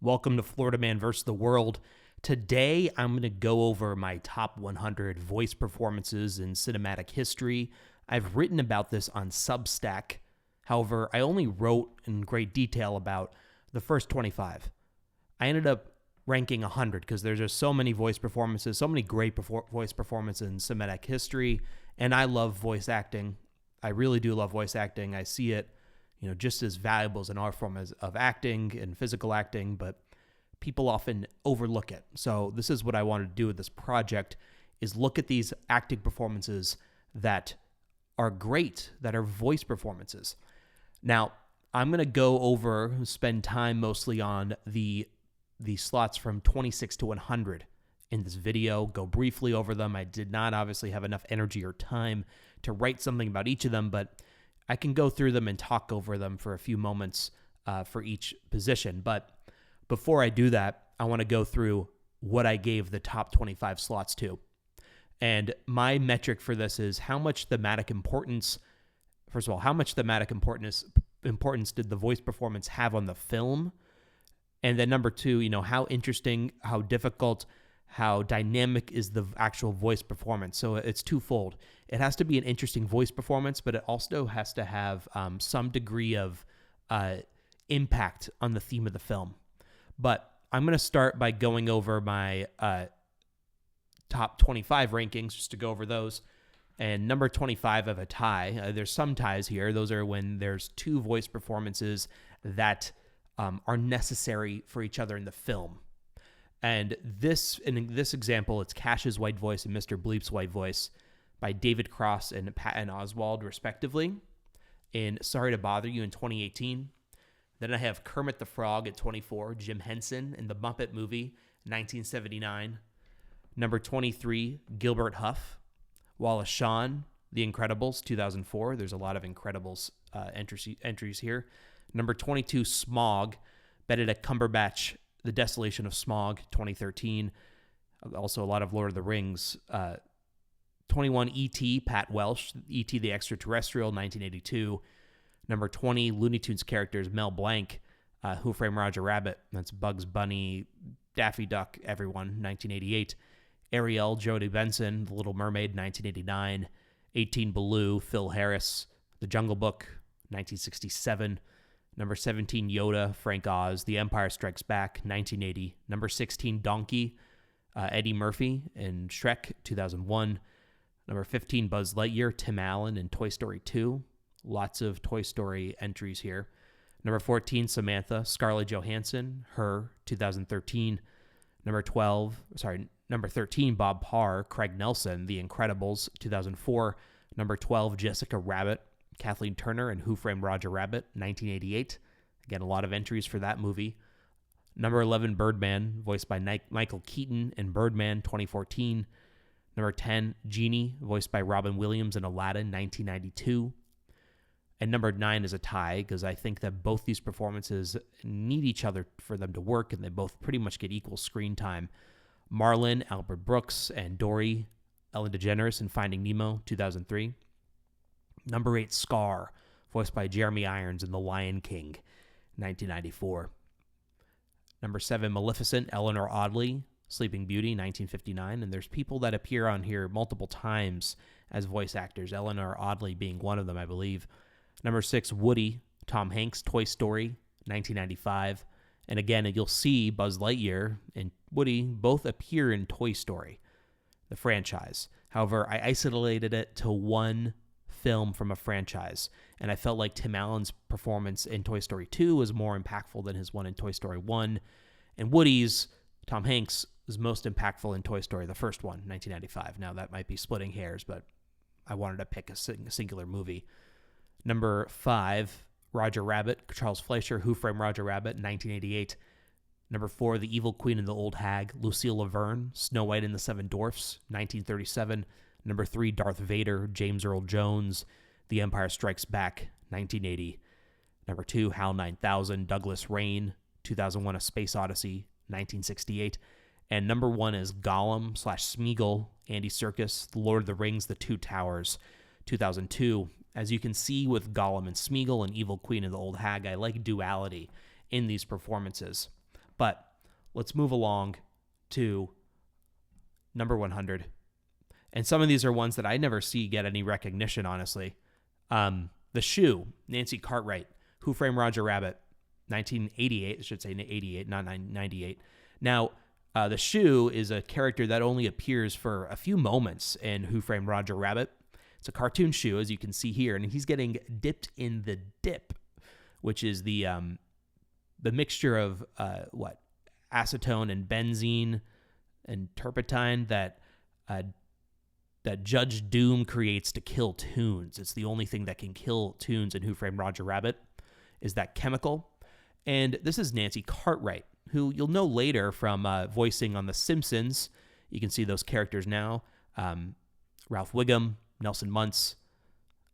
Welcome to Florida Man vs. the World. Today, I'm going to go over my top 100 voice performances in cinematic history. I've written about this on Substack. However, I only wrote in great detail about the first 25. I ended up ranking 100 because there's just so many voice performances, so many great voice performances in cinematic history, and I love voice acting. I really do love voice acting. I see it just as valuable as an art form of acting and physical acting, but people often overlook it. So this is what I wanted to do with this project, is look at these acting performances that are great, that are voice performances. Now, I'm going to spend time mostly on the slots from 26 to 100 in this video, go briefly over them. I did not obviously have enough energy or time to write something about each of them, but I can go through them and talk over them for a few moments for each position. But before I do that, I want to go through what I gave the top 25 slots to. And my metric for this is how much thematic importance, first of all, how much thematic importance did the voice performance have on the film? And then number two, how interesting, how difficult, how dynamic is the actual voice performance. So it's twofold. It has to be an interesting voice performance, but it also has to have some degree of impact on the theme of the film. But I'm going to start by going over my top 25 rankings, just to go over those. And number 25 of a tie. There's some ties here. Those are when there's two voice performances that are necessary for each other in the film. And in this example, it's Cash's white voice and Mr. Bleep's white voice by David Cross and Patton Oswalt, respectively, in Sorry to Bother You in 2018. Then I have Kermit the Frog at 24, Jim Henson in The Muppet Movie, 1979. Number 23, Gilbert Huff. Wallace Shawn, The Incredibles, 2004. There's a lot of Incredibles entries here. Number 22, Smog, Benedict Cumberbatch, The Desolation of Smog, 2013. Also a lot of Lord of the Rings. 21, E.T., Pat Welsh, E.T. the Extraterrestrial, 1982. Number 20, Looney Tunes characters, Mel Blanc, Who Framed Roger Rabbit. That's Bugs Bunny, Daffy Duck, everyone, 1988. Ariel, Jodie Benson, The Little Mermaid, 1989. 18, Baloo, Phil Harris, The Jungle Book, 1967. Number 17, Yoda, Frank Oz, The Empire Strikes Back, 1980. Number 16, Donkey, Eddie Murphy in Shrek, 2001. Number 15, Buzz Lightyear, Tim Allen in Toy Story 2. Lots of Toy Story entries here. Number 14, Samantha, Scarlett Johansson, Her, 2013. Number 13, Bob Parr, Craig Nelson, The Incredibles, 2004. Number 12, Jessica Rabbit, Kathleen Turner and Who Framed Roger Rabbit, 1988. Again, a lot of entries for that movie. Number 11, Birdman, voiced by Michael Keaton in Birdman, 2014. Number 10, Genie, voiced by Robin Williams in Aladdin, 1992. And number 9 is a tie, because I think that both these performances need each other for them to work, and they both pretty much get equal screen time. Marlin, Albert Brooks, and Dory, Ellen DeGeneres in Finding Nemo, 2003. Number 8, Scar, voiced by Jeremy Irons in The Lion King, 1994. Number 7, Maleficent, Eleanor Audley, Sleeping Beauty, 1959. And there's people that appear on here multiple times as voice actors, Eleanor Audley being one of them, I believe. Number 6, Woody, Tom Hanks, Toy Story, 1995. And again, you'll see Buzz Lightyear and Woody both appear in Toy Story, the franchise. However, I isolated it to one film from a franchise, and I felt like Tim Allen's performance in Toy Story 2 was more impactful than his one in Toy Story 1, and Woody's, Tom Hanks, was most impactful in Toy Story, the first one, 1995. Now, that might be splitting hairs, but I wanted to pick a singular movie. Number 5, Roger Rabbit, Charles Fleischer, Who Framed Roger Rabbit, 1988. Number 4, The Evil Queen and the Old Hag, Lucille Laverne, Snow White and the Seven Dwarfs, 1937. Number 3, Darth Vader, James Earl Jones, The Empire Strikes Back, 1980. Number 2, HAL 9000, Douglas Rain, 2001: A Space Odyssey, 1968. And number 1 is Gollum / Smeagol, Andy Serkis, The Lord of the Rings, The Two Towers, 2002. As you can see with Gollum and Smeagol and Evil Queen and the Old Hag, I like duality in these performances. But let's move along to number 100. And some of these are ones that I never see get any recognition, honestly. The Shoe, Nancy Cartwright. Who Framed Roger Rabbit, 1988. I should say 88, not 98. Now, the Shoe is a character that only appears for a few moments in Who Framed Roger Rabbit. It's a cartoon shoe, as you can see here, and he's getting dipped in the dip, which is the mixture of acetone and benzene and turpentine that Judge Doom creates to kill Toons. It's the only thing that can kill Toons in Who Framed Roger Rabbit, is that chemical. And this is Nancy Cartwright, who you'll know later from voicing on The Simpsons. You can see those characters now. Ralph Wiggum, Nelson Muntz.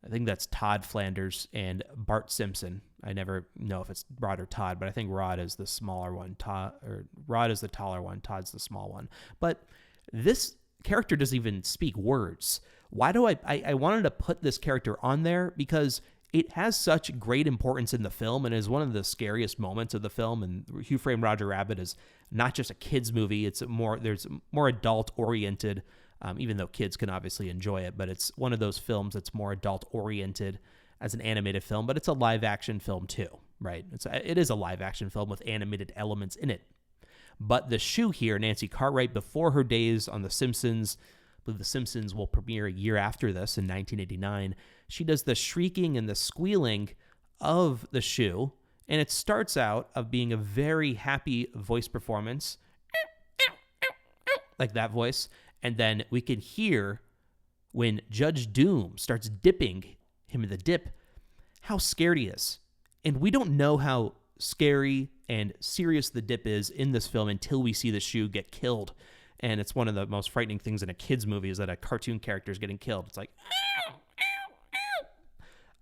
I think that's Todd Flanders and Bart Simpson. I never know if it's Rod or Todd, but I think Rod is the smaller one. Rod is the taller one. Todd's the small one. But this character doesn't even speak words. Why do I wanted to put this character on there? Because it has such great importance in the film and is one of the scariest moments of the film. And Who Framed Roger Rabbit is not just a kid's movie. There's more adult oriented, even though kids can obviously enjoy it, but it's one of those films that's more adult oriented as an animated film, but it's a live action film too, right? It is a live action film with animated elements in it. But the Shoe here, Nancy Cartwright, before her days on The Simpsons, I believe The Simpsons will premiere a year after this in 1989. She does the shrieking and the squealing of the Shoe, and it starts out of being a very happy voice performance, like that voice, and then we can hear when Judge Doom starts dipping him in the dip, how scared he is. And we don't know how scary and serious the dip is in this film until we see the Shoe get killed. And it's one of the most frightening things in a kid's movie is that a cartoon character is getting killed. It's like,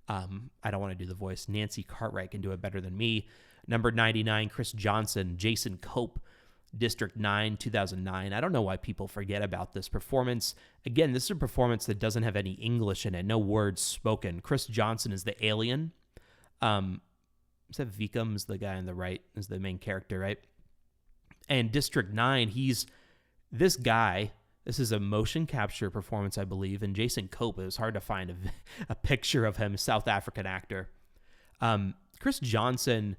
I don't want to do the voice. Nancy Cartwright can do it better than me. Number 99, Chris Johnson, Jason Cope, District 9, 2009. I don't know why people forget about this performance. Again, this is a performance that doesn't have any English in it, no words spoken. Chris Johnson is the alien. Is that Vikum is the guy on the right, is the main character, right? And District 9, he's this guy. This is a motion capture performance, I believe. And Jason Cope, it was hard to find a picture of him, South African actor. Chris Johnson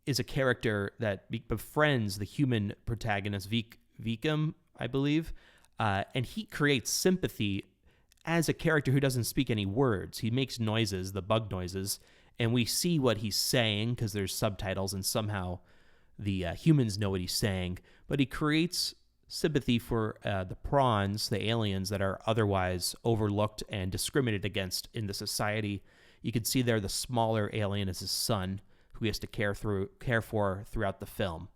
is a character that befriends the human protagonist, Vikum, I believe. And he creates sympathy as a character who doesn't speak any words. He makes noises, the bug noises, and we see what he's saying because there's subtitles and somehow the humans know what he's saying. But he creates sympathy for the prawns, the aliens that are otherwise overlooked and discriminated against in the society. You can see there the smaller alien is his son, who he has to care for throughout the film.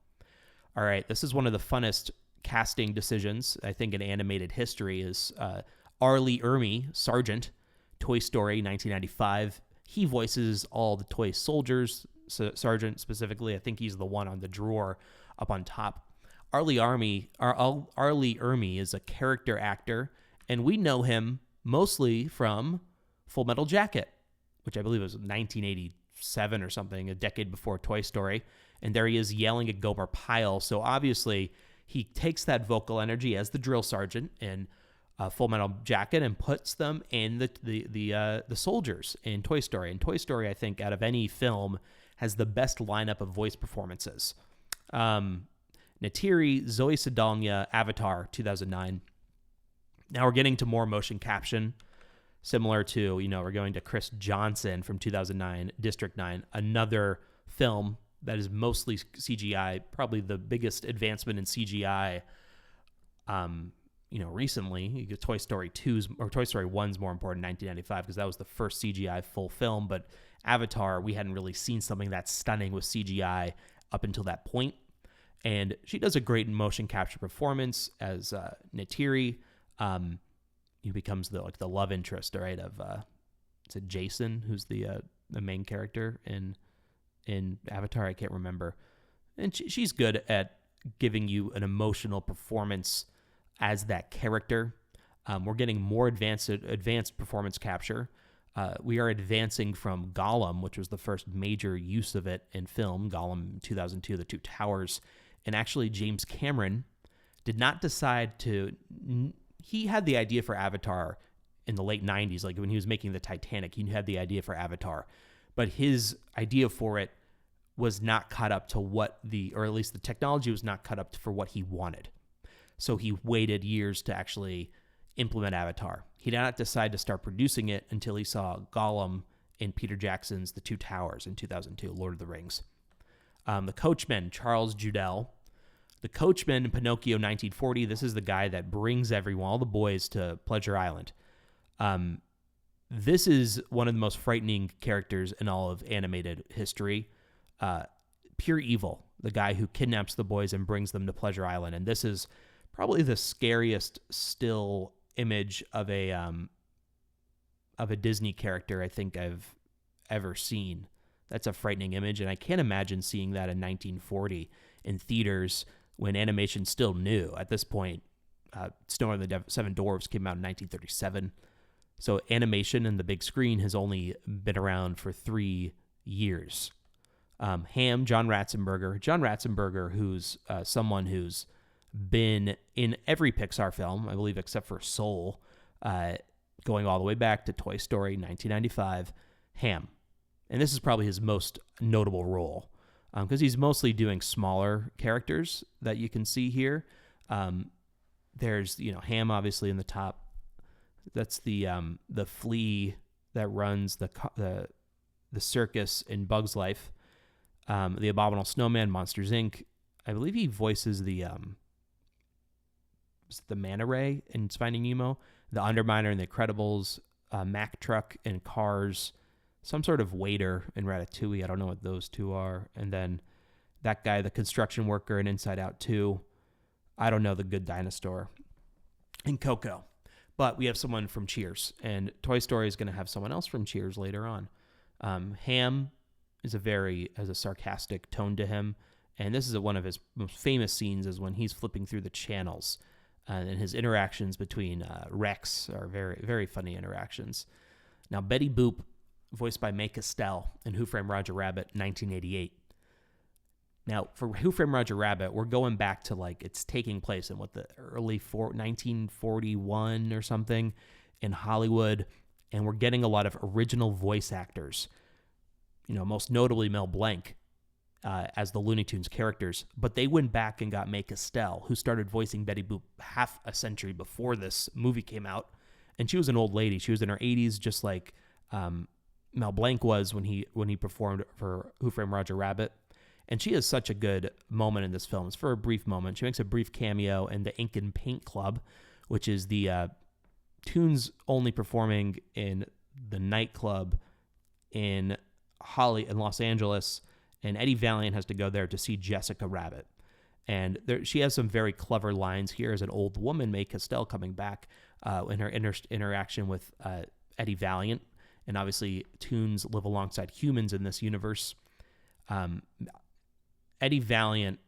All right, this is one of the funnest casting decisions, I think, in animated history is R. Lee Ermey, Sergeant, Toy Story, 1995. He voices all the toy soldiers, Sergeant specifically. I think he's the one on the drawer up on top. R. Lee Ermey is a character actor, and we know him mostly from Full Metal Jacket, which I believe was 1987 or something, a decade before Toy Story. And there he is yelling at Gomer Pyle. So obviously he takes that vocal energy as the drill sergeant in Full Metal Jacket and puts them in the soldiers in Toy Story. And Toy Story, I think, out of any film, has the best lineup of voice performances. Neytiri, Zoe Saldana, Avatar, 2009. Now we're getting to more motion caption, similar to, we're going to Chris Johnson from 2009, District 9, another film that is mostly CGI, probably the biggest advancement in CGI, recently. Toy Story 2's or Toy Story 1's more important in 1995 because that was the first CGI full film, but Avatar, we hadn't really seen something that stunning with CGI up until that point. And she does a great motion capture performance as Neytiri. He becomes the love interest, right? Of is it Jason, who's the main character in Avatar? I can't remember. And she's good at giving you an emotional performance as that character. We're getting more advanced performance capture. We are advancing from Gollum, which was the first major use of it in film, Gollum 2002, The Two Towers. And actually, James Cameron did not decide to. He had the idea for Avatar in the late 90s, like when he was making the Titanic, he had the idea for Avatar. But his idea for it was not caught up to or at least the technology was not caught up for what he wanted. So he waited years to actually implement Avatar. He did not decide to start producing it until he saw Gollum in Peter Jackson's The Two Towers in 2002, Lord of the Rings. The Coachman, Charles Judell. The Coachman in Pinocchio 1940, this is the guy that brings all the boys to Pleasure Island. This is one of the most frightening characters in all of animated history. Pure evil, the guy who kidnaps the boys and brings them to Pleasure Island. And this is probably the scariest still image of a Disney character I think I've ever seen. That's a frightening image, and I can't imagine seeing that in 1940 in theaters when animation's still new. At this point, Snow and the Seven Dwarfs came out in 1937. So animation and the big screen has only been around for 3 years. Ham, John Ratzenberger, who's someone who's been in every Pixar film, I believe, except for Soul, going all the way back to Toy Story 1995. Ham. And this is probably his most notable role because he's mostly doing smaller characters that you can see here. There's, Ham obviously in the top. That's the flea that runs the circus in Bug's Life. The Abominable Snowman, Monsters Inc. I believe he voices the Manta Ray in Finding Nemo, the Underminer in The Incredibles, Mack Truck in Cars, some sort of waiter in Ratatouille. I don't know what those two are. And then that guy, the construction worker in Inside Out 2. I don't know, The Good Dinosaur in Coco. But we have someone from Cheers, and Toy Story is going to have someone else from Cheers later on. Ham has a sarcastic tone to him, and this is one of his most famous scenes is when he's flipping through the channels, and his interactions between Rex are very, very funny interactions. Now, Betty Boop, voiced by May Castell in Who Framed Roger Rabbit, 1988. Now, for Who Framed Roger Rabbit, we're going back to it's taking place in the early 1941 or something in Hollywood, and we're getting a lot of original voice actors. Most notably Mel Blanc as the Looney Tunes characters, but they went back and got May Castell, who started voicing Betty Boop half a century before this movie came out, and she was an old lady. She was in her 80s, just like Mel Blanc was when he performed for Who Framed Roger Rabbit. And she has such a good moment in this film. It's for a brief moment. She makes a brief cameo in the Ink and Paint Club, which is the Tunes only performing in the nightclub in Los Angeles. And Eddie Valiant has to go there to see Jessica Rabbit. And she has some very clever lines here as an old woman, May Castell, coming back in her interaction with Eddie Valiant. And obviously, Tunes live alongside humans in this universe. Eddie Valiant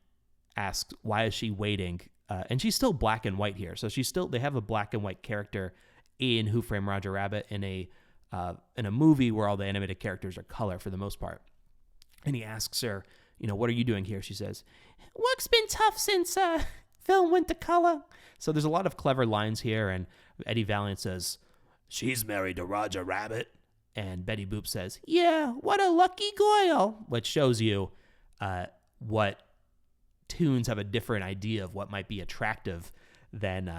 asks, why is she waiting? And she's still black and white here. So they have a black and white character in Who Framed Roger Rabbit in a movie where all the animated characters are color for the most part. And he asks her, what are you doing here? She says, work's been tough since film went to color. So there's a lot of clever lines here. And Eddie Valiant says, she's married to Roger Rabbit. And Betty Boop says, yeah, what a lucky girl. Which shows you what Tunes have a different idea of what might be attractive than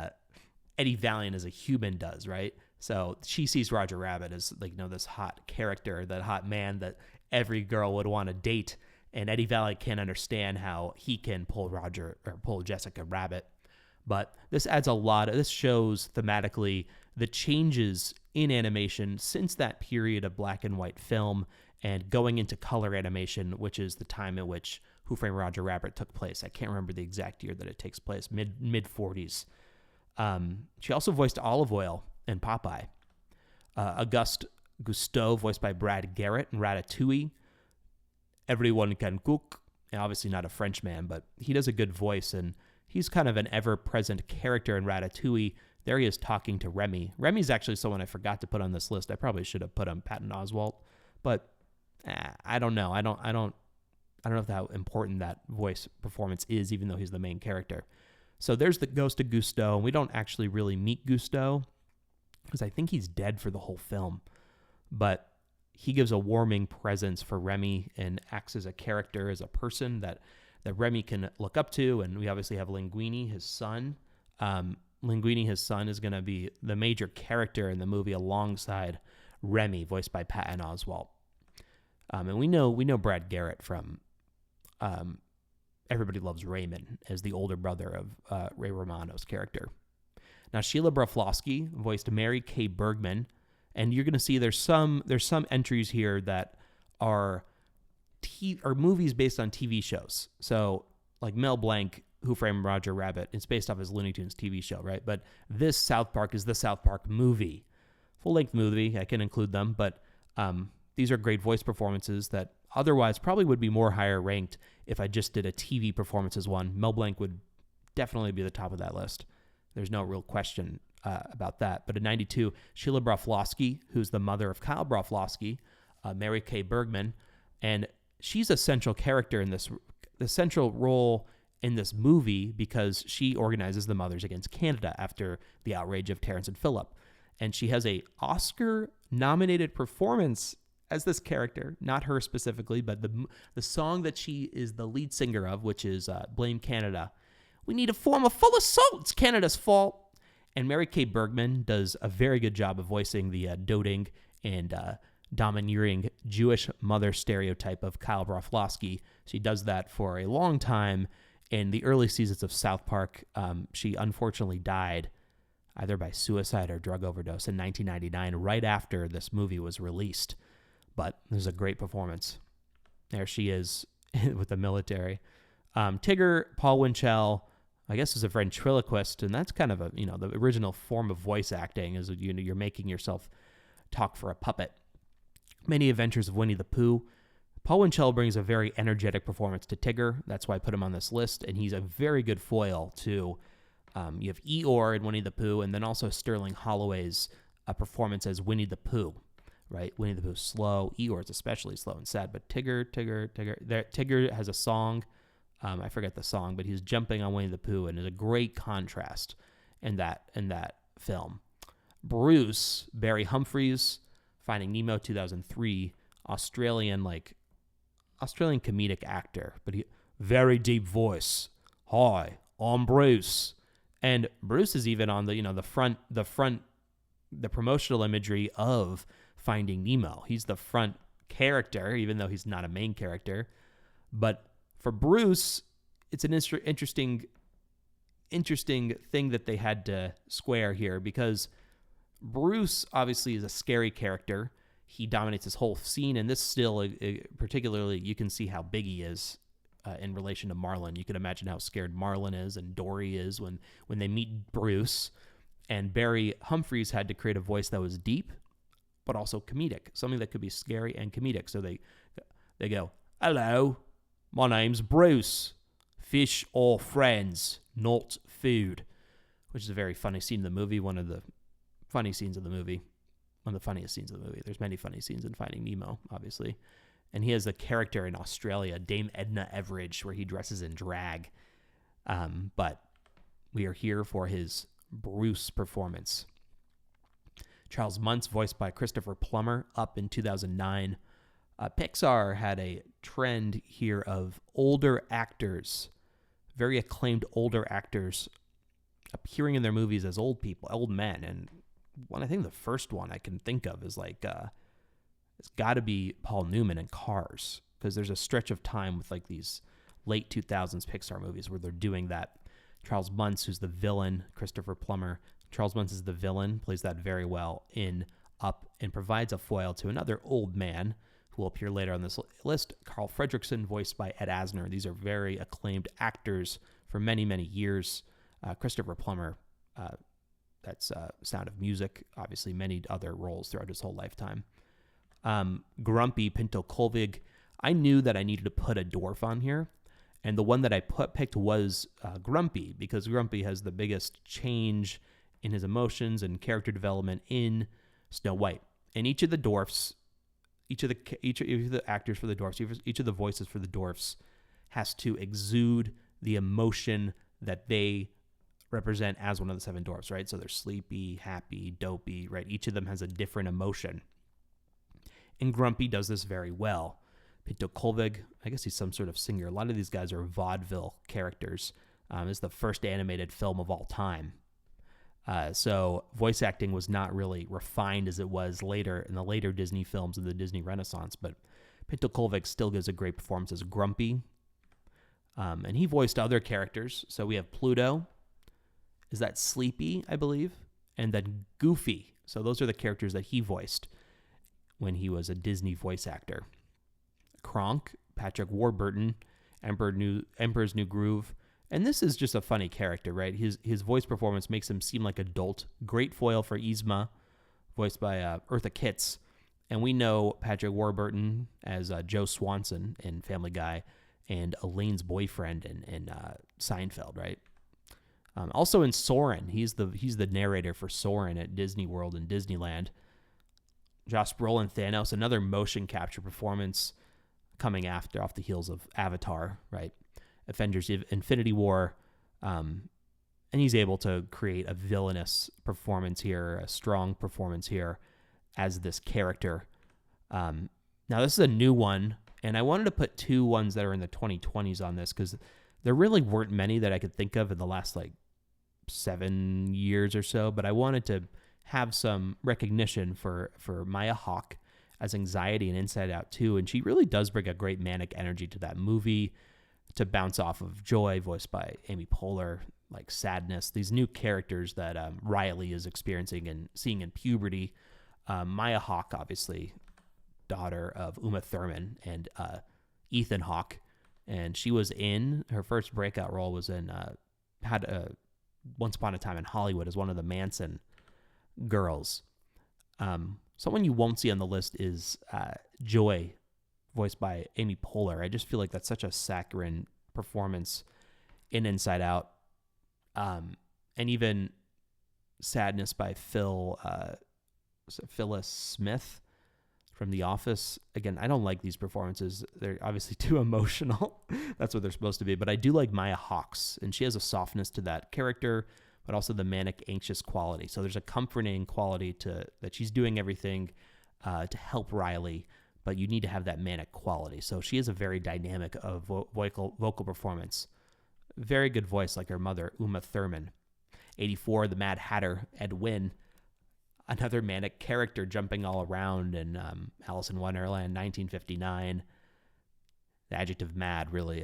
Eddie Valiant as a human does, right? So she sees Roger Rabbit as this hot character, that hot man that every girl would want to date. And Eddie Valiant can't understand how he can pull Jessica Rabbit. But this shows thematically the changes in animation since that period of black and white film and going into color animation, which is the time at which Who Framed Roger Rabbit took place. I can't remember the exact year that it takes place, mid 40s. She also voiced Olive Oyl in Popeye. Auguste Gusteau, voiced by Brad Garrett in Ratatouille. Everyone can cook. And obviously not a French man, but he does a good voice, and he's kind of an ever-present character in Ratatouille there he is talking to Remy. Remy's actually someone I forgot to put on this list. I probably should have put on Patton Oswalt, but I don't know. I don't know how important that voice performance is, even though he's the main character. So there's the Ghost of Cousteau, and we don't actually really meet Cousteau because I think he's dead for the whole film. But he gives a warming presence for Remy and acts as a character, as a person that Remy can look up to. And we obviously have Linguini, his son. Linguini, his son, is going to be the major character in the movie alongside Remy, voiced by Patton Oswalt. And we know Brad Garrett from Everybody Loves Raymond as the older brother of Ray Romano's character. Now, Sheila Broflovsky voiced Mary Kay Bergman, and you're going to see there's some entries here that are movies based on TV shows. So, like Mel Blanc, Who Framed Roger Rabbit, it's based off his Looney Tunes TV show, right? But this South Park is the South Park movie, full-length movie. I can include them, but these are great voice performances that otherwise probably would be more higher ranked if I just did a TV performance as one. Mel Blanc would definitely be the top of that list. There's no real question about that. But in 92, Sheila Broflovsky, who's the mother of Kyle Broflovsky, Mary Kay Bergman, and she's a central character in this, the central role in this movie because she organizes the Mothers Against Canada after the outrage of Terrence and Phillip. And she has a Oscar-nominated performance as this character, not her specifically, but the song that she is the lead singer of, which is Blame Canada. We need a form of full assault. It's Canada's fault. And Mary Kay Bergman does a very good job of voicing the doting and domineering Jewish mother stereotype of Kyle Broflovsky. She does that for a long time. In the early seasons of South Park, she unfortunately died either by suicide or drug overdose in 1999, right after this movie was released. But it was a great performance. There she is with the military. Tigger, Paul Winchell, I guess, is a ventriloquist, and that's kind of the original form of voice acting is you're making yourself talk for a puppet. Many Adventures of Winnie the Pooh. Paul Winchell brings a very energetic performance to Tigger. That's why I put him on this list, and he's a very good foil to. You have Eeyore in Winnie the Pooh, and then also Sterling Holloway's performance as Winnie the Pooh. Right, Winnie the Pooh's slow. Eeyore's especially slow and sad. But Tigger has a song. I forget the song, but he's jumping on Winnie the Pooh, and is a great contrast in that film. Bruce, Barry Humphries, Finding Nemo, 2003, Australian comedic actor, but very deep voice. Hi, I'm Bruce, and Bruce is even on the promotional imagery of Finding Nemo. He's the front character, even though he's not a main character. But for Bruce, it's an interesting thing that they had to square here, because Bruce obviously is a scary character. He dominates this whole scene, and this still, particularly, you can see how big he is in relation to Marlin. You can imagine how scared Marlin is and Dory is when they meet Bruce. And Barry Humphries had to create a voice that was deep, but also comedic, something that could be scary and comedic. So they go, "Hello, my name's Bruce. Fish or friends, not food," which is a very funny scene in the movie. One of the funniest scenes of the movie. There's many funny scenes in Finding Nemo, obviously. And he has a character in Australia, Dame Edna Everage, where he dresses in drag. But we are here for his Bruce performance. Charles Muntz, voiced by Christopher Plummer, Up in 2009. Pixar had a trend here of older actors, very acclaimed older actors, appearing in their movies as old men. And I think the first one I can think of is it's got to be Paul Newman in Cars, because there's a stretch of time with these late 2000s Pixar movies where they're doing that. Charles Muntz, who's the villain, Christopher Plummer. Charles Muntz is the villain, plays that very well in Up, and provides a foil to another old man who will appear later on this list, Carl Fredricksen, voiced by Ed Asner. These are very acclaimed actors for many, many years. Christopher Plummer, that's Sound of Music, obviously many other roles throughout his whole lifetime. Grumpy, Pinto Colvig. I knew that I needed to put a dwarf on here, and the one that I picked was Grumpy, because Grumpy has the biggest change in his emotions and character development in Snow White. And each of the dwarfs, each of the actors for the dwarfs, each of the voices for the dwarfs has to exude the emotion that they represent as one of the seven dwarfs, right? So they're sleepy, happy, dopey, right? Each of them has a different emotion. And Grumpy does this very well. Pinto Colvig, I guess he's some sort of singer. A lot of these guys are vaudeville characters. It's the first animated film of all time. So voice acting was not really refined as it was later in the later Disney films of the Disney Renaissance, but Pinto Colvig still gives a great performance as Grumpy. And he voiced other characters. So we have Pluto. Is that Sleepy, I believe? And then Goofy. So those are the characters that he voiced when he was a Disney voice actor. Kronk, Patrick Warburton, Emperor's New Groove. And this is just a funny character, right? His voice performance makes him seem like adult. Great foil for Yzma, voiced by Eartha Kitt. And we know Patrick Warburton as Joe Swanson in Family Guy and Elaine's boyfriend in Seinfeld, right? Also in Soarin', he's the narrator for Soarin' at Disney World and Disneyland. Josh Brolin, Thanos, another motion capture performance coming off the heels of Avatar, right? Avengers Infinity War, and he's able to create a villainous performance here, a strong performance here as this character. Now, this is a new one, and I wanted to put two ones that are in the 2020s on this because there really weren't many that I could think of in the last 7 years or so, but I wanted to have some recognition for Maya Hawke as Anxiety and Inside Out 2, and she really does bring a great manic energy to that movie to bounce off of Joy, voiced by Amy Poehler, Sadness, these new characters that Riley is experiencing and seeing in puberty. Maya Hawke, obviously, daughter of Uma Thurman and Ethan Hawke, and she was in, her first breakout role was in, Once Upon a Time in Hollywood as one of the Manson girls. Someone you won't see on the list is Joy, voiced by Amy Poehler. I just feel like that's such a saccharine performance in Inside Out. And even Sadness by Phyllis Smith from The Office. Again, I don't like these performances. They're obviously too emotional. That's what they're supposed to be. But I do like Maya Hawke's, and she has a softness to that character, but also the manic, anxious quality. So there's a comforting quality to that she's doing everything to help Riley, but you need to have that manic quality. So she is a very dynamic vocal performance. Very good voice like her mother, Uma Thurman. 84, the Mad Hatter, Ed Wynn. Another manic character jumping all around in Alice in Wonderland, 1959. The adjective mad really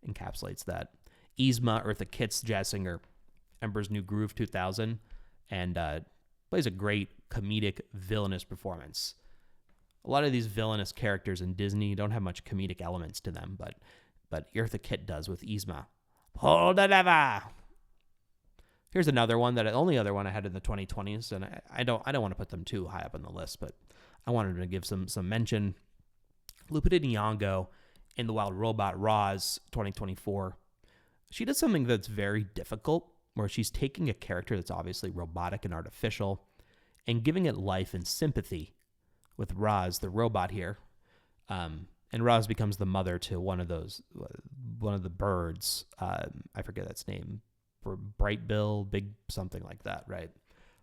encapsulates that. Yzma, Eartha Kitt's jazz singer, Emperor's New Groove, 2000, and plays a great comedic villainous performance. A lot of these villainous characters in Disney don't have much comedic elements to them, but Eartha Kitt does with Yzma. Pull the lever. Here's another one only other one I had in the 2020s, and I don't want to put them too high up on the list, but I wanted to give some mention. Lupita Nyong'o in The Wild Robot, Roz, 2024. She does something that's very difficult, where she's taking a character that's obviously robotic and artificial and giving it life and sympathy with Roz, the robot here. And Roz becomes the mother to one of the birds. I forget its name. Bright Bill, big something like that, right?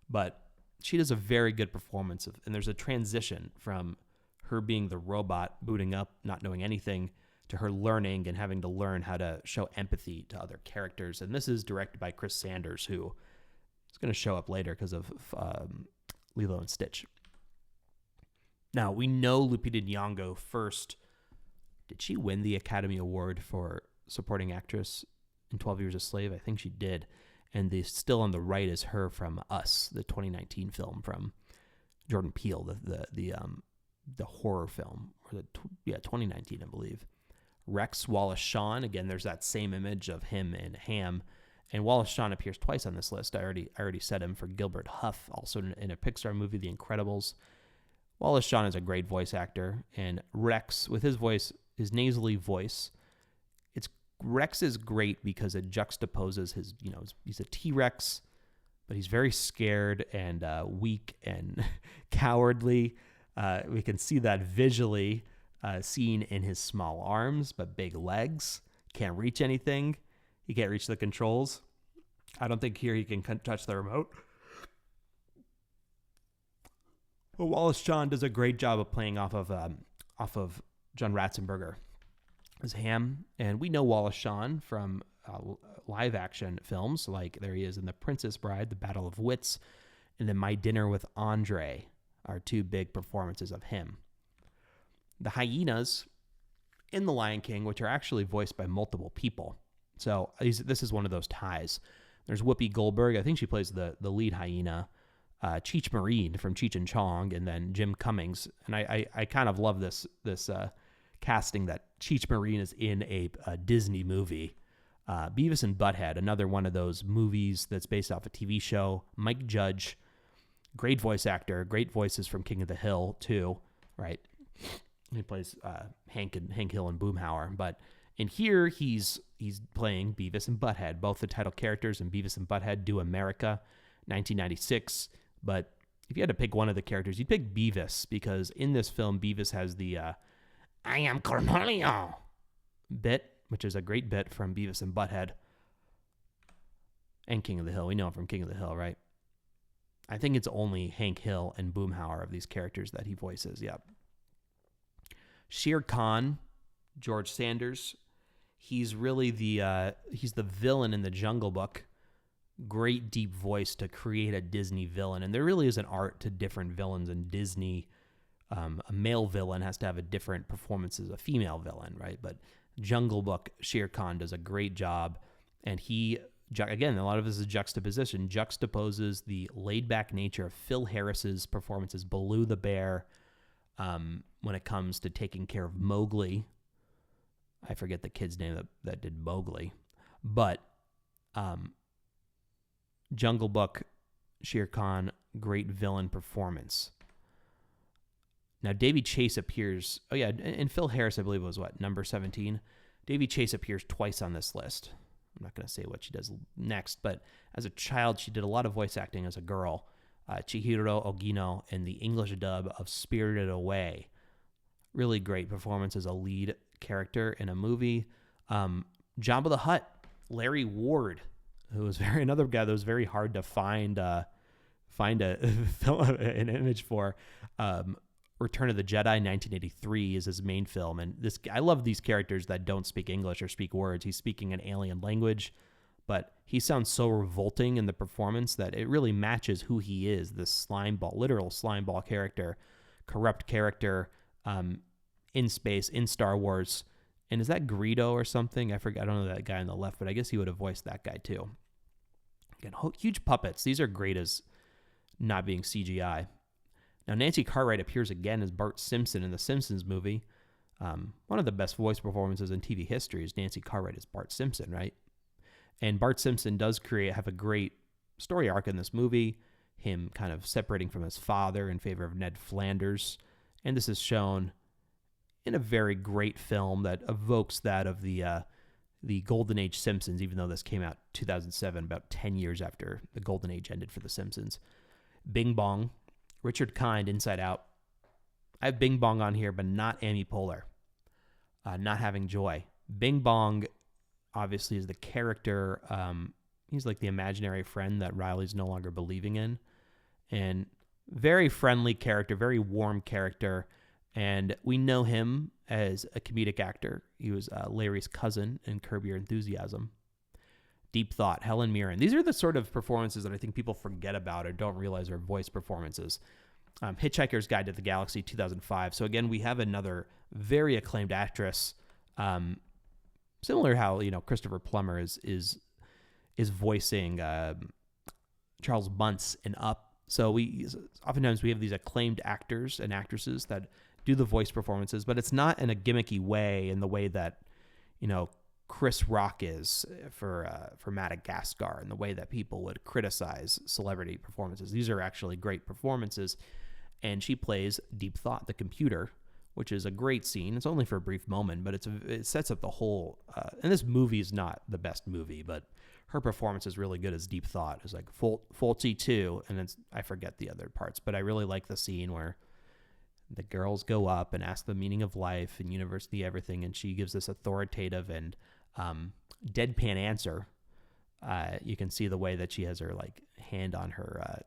But she does a very good performance and there's a transition from her being the robot, booting up, not knowing anything, to her learning and having to learn how to show empathy to other characters. And this is directed by Chris Sanders, who is going to show up later because of Lilo and Stitch. Now, we know Lupita Nyong'o first. Did she win the Academy Award for supporting actress in 12 Years a Slave? I think she did. And the still on the right is her from Us, the 2019 film from Jordan Peele, the horror film, or 2019, I believe. Rex Wallace Shawn, again, there's that same image of him in Ham, and Wallace Shawn appears twice on this list. I already said him for Gilbert Huff, also in a Pixar movie, The Incredibles. Wallace Shawn is a great voice actor, and Rex, with his voice, his nasally voice, Rex is great because it juxtaposes his, he's a T-Rex, but he's very scared and weak and cowardly. We can see that visually seen in his small arms, but big legs. Can't reach anything. He can't reach the controls. I don't think here he can touch the remote. But Wallace Shawn does a great job of playing off of John Ratzenberger as Ham, and we know Wallace Shawn from live action films, like there he is in The Princess Bride, The Battle of Wits, and then My Dinner with Andre are two big performances of him. The hyenas in The Lion King, which are actually voiced by multiple people. So this is one of those ties. There's Whoopi Goldberg. I think she plays the lead hyena. Cheech Marin from Cheech and Chong, and then Jim Cummings. And I kind of love this casting that Cheech Marin is in a Disney movie. Beavis and Butthead, another one of those movies that's based off a TV show. Mike Judge, great voice actor, great voices from King of the Hill too, right? He plays Hank Hill and Boomhauer, but in here he's playing Beavis and Butthead, both the title characters in Beavis and Butthead Do America, 1996. But if you had to pick one of the characters, you'd pick Beavis, because in this film, Beavis has the I am Cornelio bit, which is a great bit from Beavis and Butthead and King of the Hill. We know him from King of the Hill, right? I think it's only Hank Hill and Boomhauer of these characters that he voices, yep. Shere Khan, George Sanders, he's really he's the villain in the Jungle Book. Great deep voice to create a Disney villain, and there really is an art to different villains in Disney. A male villain has to have a different performance as a female villain, right? But Jungle Book, Shere Khan does a great job, and he, again, a lot of this is juxtaposition, juxtaposes the laid-back nature of Phil Harris's performance as Baloo the bear when it comes to taking care of Mowgli. I forget the kid's name that did Mowgli, but Jungle Book, Shere Khan, great villain performance. Now, Davy Chase appears, and Phil Harris, I believe, was number 17? Davy Chase appears twice on this list. I'm not going to say what she does next, but as a child, she did a lot of voice acting as a girl. Chihiro Ogino in the English dub of Spirited Away. Really great performance as a lead character in a movie. Jabba the Hutt, Larry Ward, who was another guy that was very hard to find an image for. Return of the Jedi, 1983, is his main film, and I love these characters that don't speak English or speak words. He's speaking an alien language, but he sounds so revolting in the performance that it really matches who he is. This literal slimeball character, corrupt character, in space, in Star Wars. And is that Greedo or something? I forget. I don't know that guy on the left, but I guess he would have voiced that guy too. Again, huge puppets. These are great as not being CGI. Now, Nancy Cartwright appears again as Bart Simpson in the Simpsons movie. One of the best voice performances in TV history is Nancy Cartwright as Bart Simpson, right? And Bart Simpson does have a great story arc in this movie, him kind of separating from his father in favor of Ned Flanders. And this is shown in a very great film that evokes that of the Golden Age Simpsons, even though this came out 2007, about 10 years after the Golden Age ended for the Simpsons. Bing Bong, Richard Kind, Inside Out. I have Bing Bong on here, but not Amy Poehler. Not Having Joy. Bing Bong obviously is the character. He's like the imaginary friend that Riley's no longer believing in. And very friendly character, very warm character. And we know him as a comedic actor. He was Larry's cousin in Curb Your Enthusiasm. Deep Thought, Helen Mirren. These are the sort of performances that I think people forget about or don't realize are voice performances. Hitchhiker's Guide to the Galaxy, 2005. So again, we have another very acclaimed actress. Similar how Christopher Plummer is voicing Charles Muntz in Up. So oftentimes we have these acclaimed actors and actresses that do the voice performances, but it's not in a gimmicky way, in the way that Chris Rock is for Madagascar, and the way that people would criticize celebrity performances. These are actually great performances, and she plays Deep Thought, the computer, which is a great scene. It's only for a brief moment, but it sets up the whole. And this movie is not the best movie, but her performance is really good as Deep Thought. It's like Fulci too, and I forget the other parts, but I really like the scene where the girls go up and ask the meaning of life and university everything, and she gives this authoritative and deadpan answer. You can see the way that she has her like hand on her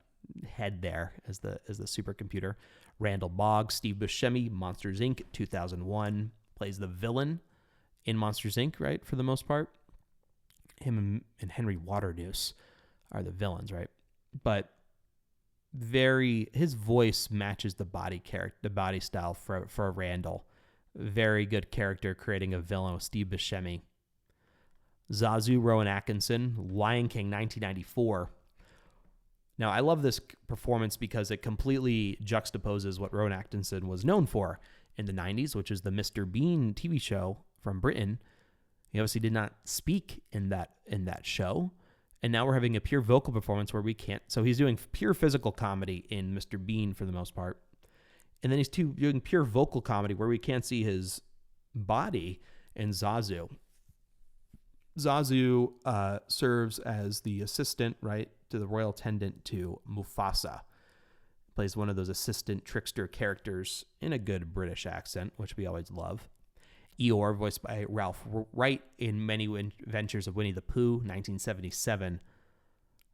head there as the supercomputer. Randall Boggs, Steve Buscemi, Monsters Inc. 2001, plays the villain in Monsters Inc. Right, for the most part. Him and Henry Waternoose are the villains, right? But his voice matches the body style for Randall. Very good character creating a villain with Steve Buscemi. Zazu, Rowan Atkinson, Lion King 1994. Now, I love this performance because it completely juxtaposes what Rowan Atkinson was known for in the 90s, which is the Mr. Bean TV show from Britain. He obviously did not speak in that show. And now we're having a pure vocal performance where we can't. So he's doing pure physical comedy in Mr. Bean for the most part. And then he's doing pure vocal comedy where we can't see his body in Zazu. Zazu serves as the assistant, right, to the royal attendant to Mufasa. Plays one of those assistant trickster characters in a good British accent, which we always love. Eeyore, voiced by Ralph Wright in Many Adventures of Winnie the Pooh, 1977.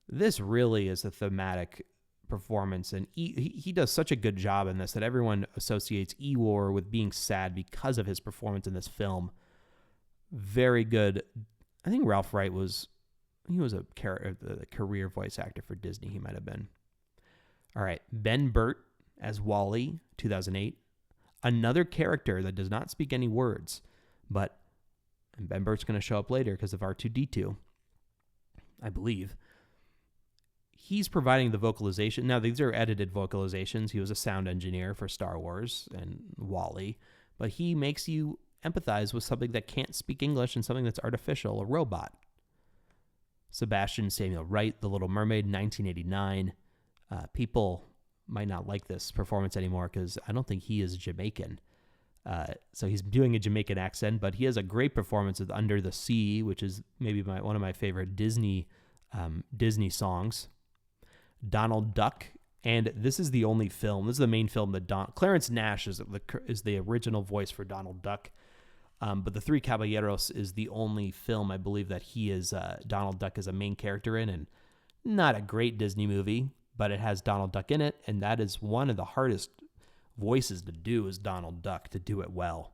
This really is a thematic performance, and he does such a good job in this that everyone associates Eeyore with being sad because of his performance in this film. Very good. I think Ralph Wright was a career voice actor for Disney. He might have been. All right, Ben Burt as Wally, 2008. Another character that does not speak any words, and Ben Burt's going to show up later because of R2-D2, I believe. He's providing the vocalization. Now, these are edited vocalizations. He was a sound engineer for Star Wars and Wall-E, but he makes you empathize with something that can't speak English and something that's artificial, a robot. Sebastian Samuel Wright, The Little Mermaid, 1989. People might not like this performance anymore because I don't think he is Jamaican. So he's doing a Jamaican accent, but he has a great performance with Under the Sea, which is maybe one of my favorite Disney songs. Donald Duck, and this is the only film. This is the main film that Clarence Nash is the original voice for Donald Duck. But The Three Caballeros is the only film I believe that he is Donald Duck is a main character in, and not a great Disney movie, but it has Donald Duck in it, and that is one of the hardest voices to do is Donald Duck, to do it well.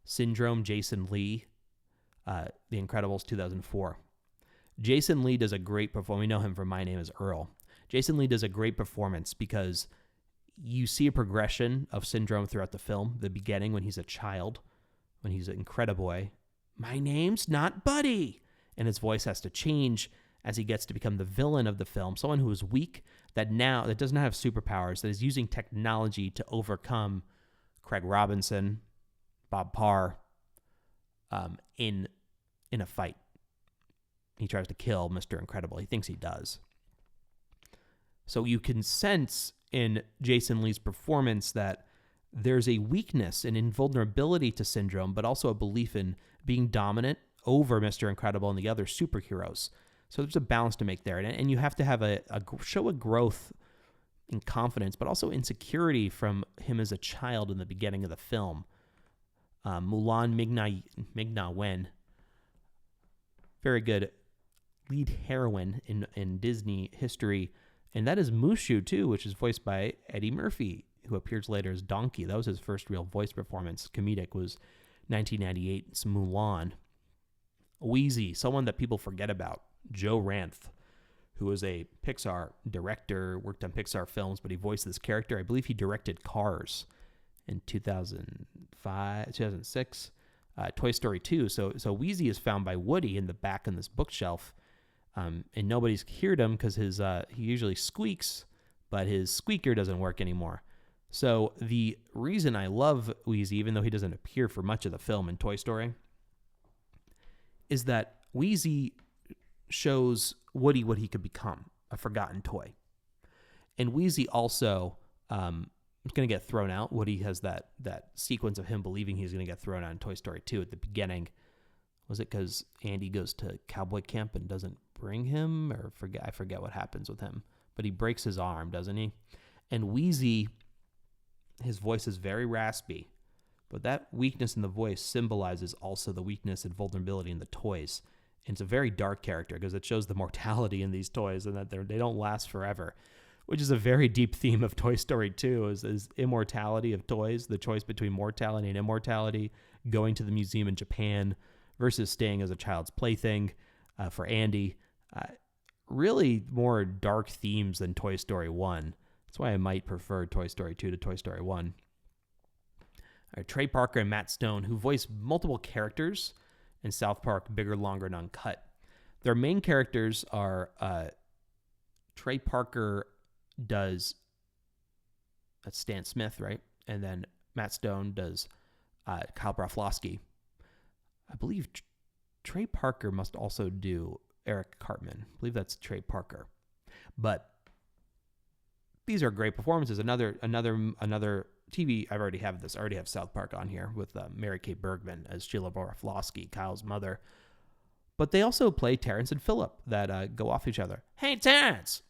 Syndrome, Jason Lee, The Incredibles, 2004. Jason Lee does a great performance. We know him from My Name is Earl. Jason Lee does a great performance because you see a progression of Syndrome throughout the film. The beginning, when he's a child, when he's an Incrediboy, my name's not Buddy, and his voice has to change as he gets to become the villain of the film, someone who is weak, that does not have superpowers, that is using technology to overcome Craig Robinson, Bob Parr, in a fight. He tries to kill Mr. Incredible. He thinks he does. So you can sense in Jason Lee's performance that there's a weakness and invulnerability to Syndrome, but also a belief in being dominant over Mr. Incredible and the other superheroes. So there's a balance to make there. And you have to have show a growth in confidence, but also insecurity from him as a child in the beginning of the film. Mulan Ming-Na Wen, very good lead heroine in Disney history. And that is Mushu, too, which is voiced by Eddie Murphy, who appears later as Donkey. That was his first real voice performance. Comedic was 1998's Mulan. Wheezy, someone that people forget about. Joe Ranft, who was a Pixar director, worked on Pixar films, but he voiced this character. I believe he directed Cars in 2006, Toy Story 2. So Wheezy is found by Woody in the back on this bookshelf, and nobody's heard him because he usually squeaks, but his squeaker doesn't work anymore. So the reason I love Wheezy, even though he doesn't appear for much of the film in Toy Story, is that Wheezy shows Woody what he could become, a forgotten toy. And Wheezy also going to get thrown out. Woody has that sequence of him believing he's going to get thrown out in Toy Story 2 at the beginning. Was it because Andy goes to cowboy camp and doesn't bring him? Or I forget what happens with him. But he breaks his arm, doesn't he? And Wheezy, his voice is very raspy. But that weakness in the voice symbolizes also the weakness and vulnerability in the toys. And it's a very dark character because it shows the mortality in these toys and that they don't last forever, which is a very deep theme of Toy Story 2 is immortality of toys, the choice between mortality and immortality, going to the museum in Japan versus staying as a child's plaything for Andy. Really more dark themes than Toy Story 1. That's why I might prefer Toy Story 2 to Toy Story 1. Trey Parker and Matt Stone, who voice multiple characters in South Park, Bigger, Longer, and Uncut. Their main characters are Trey Parker does that's Stan Smith, right? And then Matt Stone does Kyle Broflovsky. I believe Trey Parker must also do Eric Cartman. I believe that's Trey Parker. But these are great performances. Another TV. I already have South Park on here with Mary Kay Bergman as Sheila Broflovsky, Kyle's mother. But they also play Terrence and Phillip that go off each other. Hey, Terrence!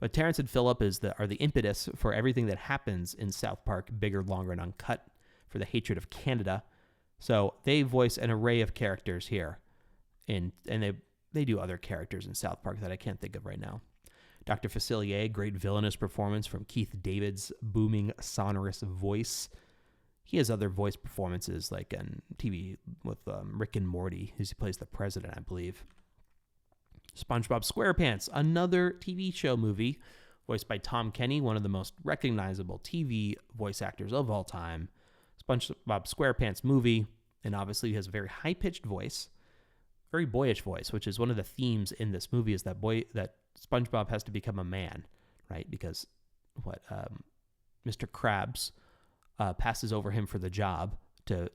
But Terrence and Phillip are the impetus for everything that happens in South Park, Bigger, Longer, and Uncut, for the hatred of Canada. So they voice an array of characters here, and they do other characters in South Park that I can't think of right now. Dr. Facilier, great villainous performance from Keith David's booming, sonorous voice. He has other voice performances, like in TV with Rick and Morty, as he plays the president, I believe. SpongeBob SquarePants, another TV show movie, voiced by Tom Kenny, one of the most recognizable TV voice actors of all time. SpongeBob SquarePants movie, and obviously he has a very high-pitched voice, very boyish voice, which is one of the themes in this movie, is that SpongeBob has to become a man, right? Because Mr. Krabs passes over him for the job to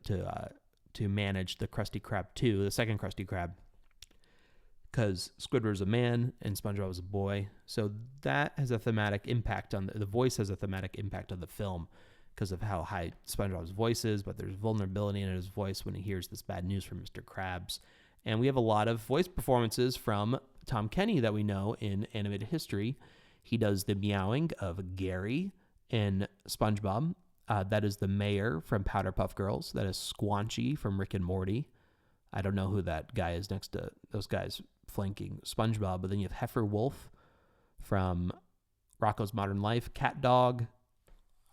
manage the Krusty Krab 2, the second Krusty Krab, because Squidward's a man and SpongeBob is a boy. So that has a thematic impact on the voice has a thematic impact on the film because of how high SpongeBob's voice is, but there's vulnerability in his voice when he hears this bad news from Mr. Krabs. And we have a lot of voice performances from Tom Kenny that we know in animated history. He does the meowing of Gary in SpongeBob. That is the mayor from Powderpuff Girls. That is Squanchy from Rick and Morty. I don't know who that guy is next to those guys flanking SpongeBob. But then you have Heifer Wolf from Rocko's Modern Life. Cat Dog.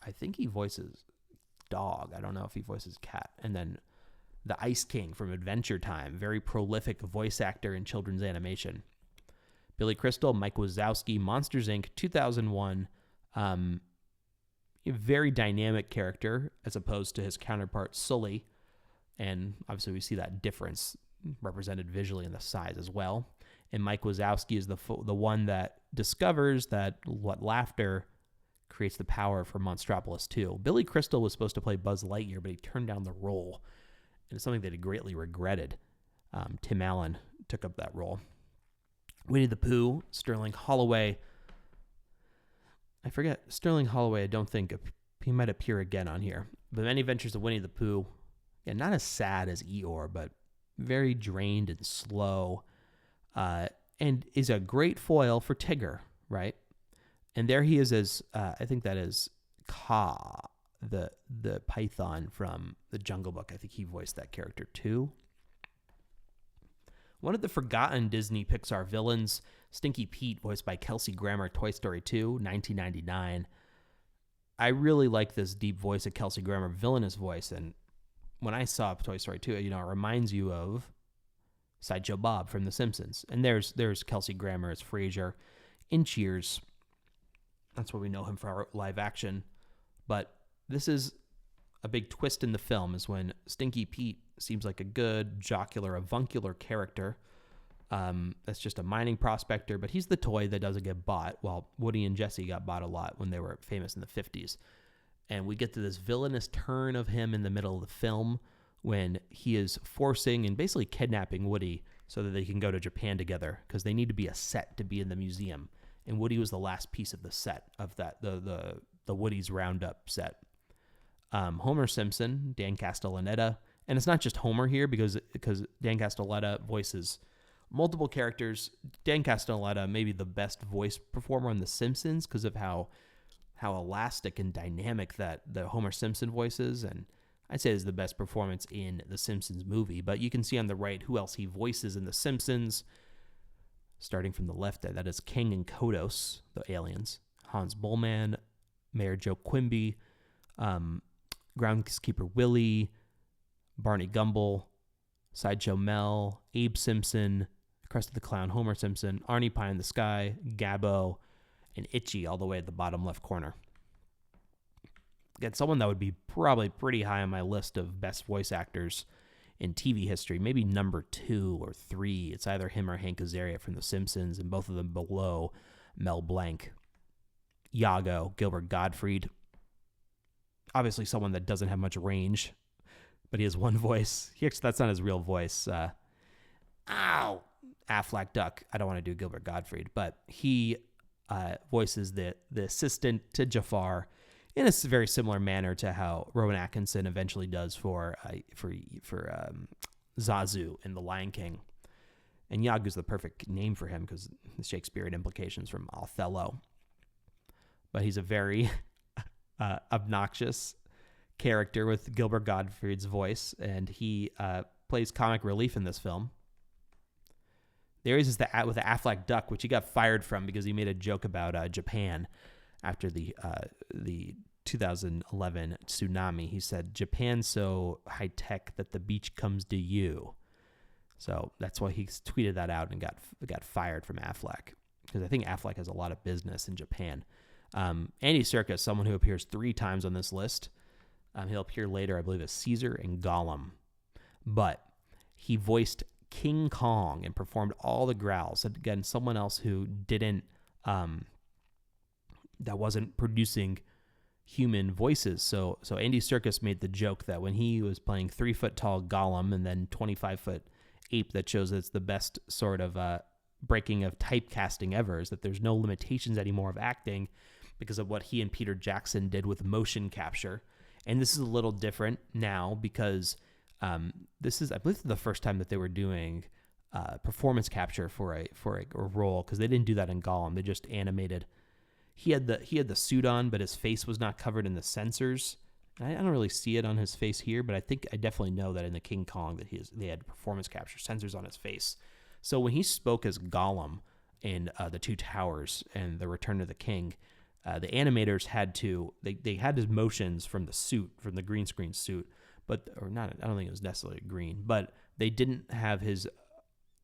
I think he voices Dog. I don't know if he voices Cat. And then the Ice King from Adventure Time. Very prolific voice actor in children's animation. Billy Crystal, Mike Wazowski, Monsters, Inc., 2001. A very dynamic character as opposed to his counterpart, Sully. And obviously we see that difference represented visually in the size as well. And Mike Wazowski is the one that discovers that what laughter creates the power for Monstropolis 2. Billy Crystal was supposed to play Buzz Lightyear, but he turned down the role. And it's something that he greatly regretted. Tim Allen took up that role. Winnie the Pooh, Sterling Holloway. I forget. Sterling Holloway, I don't think he might appear again on here. But Many Adventures of Winnie the Pooh. Yeah, not as sad as Eeyore, but very drained and slow. And is a great foil for Tigger, right? And there he is as, I think that is Kaa, the python from the Jungle Book. I think he voiced that character too. One of the forgotten Disney Pixar villains, Stinky Pete, voiced by Kelsey Grammer, Toy Story 2, 1999. I really like this deep voice of Kelsey Grammer, villainous voice, and when I saw Toy Story 2, it reminds you of Sideshow Bob from The Simpsons. And there's Kelsey Grammer as Frasier in Cheers. That's what we know him for live action. But this is a big twist in the film, is when Stinky Pete seems like a good, jocular, avuncular character. That's just a mining prospector, but he's the toy that doesn't get bought, while Woody and Jesse got bought a lot when they were famous in the 50s. And we get to this villainous turn of him in the middle of the film when he is forcing and basically kidnapping Woody so that they can go to Japan together, because they need to be a set to be in the museum. And Woody was the last piece of the set of that, the the Woody's Roundup set. Homer Simpson, Dan Castellaneta, and it's not just Homer here because Dan Castellaneta voices multiple characters. Dan Castellaneta may be the best voice performer on The Simpsons because of how elastic and dynamic that the Homer Simpson voice is, and I'd say is the best performance in the Simpsons movie. But you can see on the right who else he voices in The Simpsons. Starting from the left there, that is King and Kodos, the aliens. Hans Bullman, Mayor Joe Quimby, Groundskeeper Willie, Barney Gumble, Sideshow Mel, Abe Simpson, Krusty the Clown, Homer Simpson, Arnie Pie in the Sky, Gabbo, and Itchy all the way at the bottom left corner. Again, someone that would be probably pretty high on my list of best voice actors in TV history, maybe number 2 or 3. It's either him or Hank Azaria from The Simpsons, and both of them below Mel Blanc. Iago, Gilbert Gottfried. Obviously someone that doesn't have much range, but he has one voice. That's not his real voice. Aflac Duck. I don't want to do Gilbert Gottfried, but he voices the assistant to Jafar in a very similar manner to how Rowan Atkinson eventually does for Zazu in The Lion King. And Iago's the perfect name for him because the Shakespearean implications from Othello. But he's a very obnoxious character with Gilbert Gottfried's voice, and he plays comic relief in this film. There is with the Aflac Duck, which he got fired from because he made a joke about Japan after the 2011 tsunami. He said, "Japan's so high tech that the beach comes to you." So that's why he tweeted that out and got fired from Aflac, because I think Aflac has a lot of business in Japan. Andy Serkis, someone who appears 3 times on this list. He'll appear later, I believe, as Caesar and Gollum. But he voiced King Kong and performed all the growls. Again, someone else who didn't, that wasn't producing human voices. So Andy Serkis made the joke that when he was playing 3-foot-tall Gollum and then 25-foot ape, that shows that it's the best sort of breaking of typecasting ever, is that there's no limitations anymore of acting because of what he and Peter Jackson did with motion capture. And this is a little different now because this is, I believe, the first time that they were doing performance capture for a role, because they didn't do that in Gollum. They just animated. He had the suit on, but his face was not covered in the sensors. I don't really see it on his face here, but I definitely know that in the King Kong that they had performance capture sensors on his face. So when he spoke as Gollum in The Two Towers and The Return of the King, the animators had to they had his motions from the suit, from the green screen suit, but or not. I don't think it was necessarily green, but they didn't have his.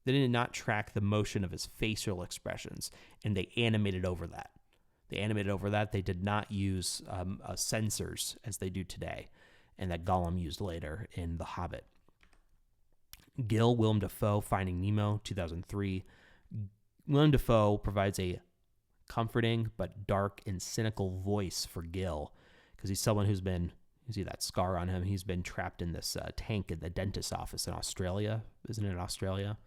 They did not track the motion of his facial expressions, and they animated over that. They did not use sensors as they do today, and that Gollum used later in The Hobbit. Willem Dafoe, Finding Nemo, 2003. Willem Dafoe provides a comforting but dark and cynical voice for Gil, because he's someone who's been, you see that scar on him, he's been trapped in this tank in the dentist's office in Australia. Isn't it Australia?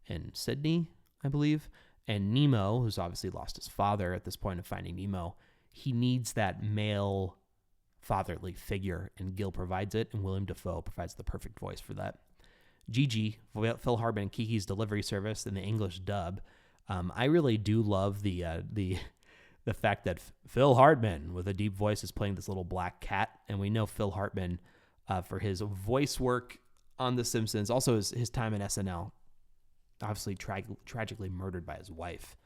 In Sydney, I believe. And Nemo, who's obviously lost his father at this point of Finding Nemo, he needs that male fatherly figure, and Gil provides it, and Willem Dafoe provides the perfect voice for that. Gigi, Phil Hartman and Kiki's Delivery Service in the English dub. I really do love the fact that Phil Hartman with a deep voice is playing this little black cat, and we know Phil Hartman for his voice work on The Simpsons, also his time in SNL. Obviously tragically murdered by his wife,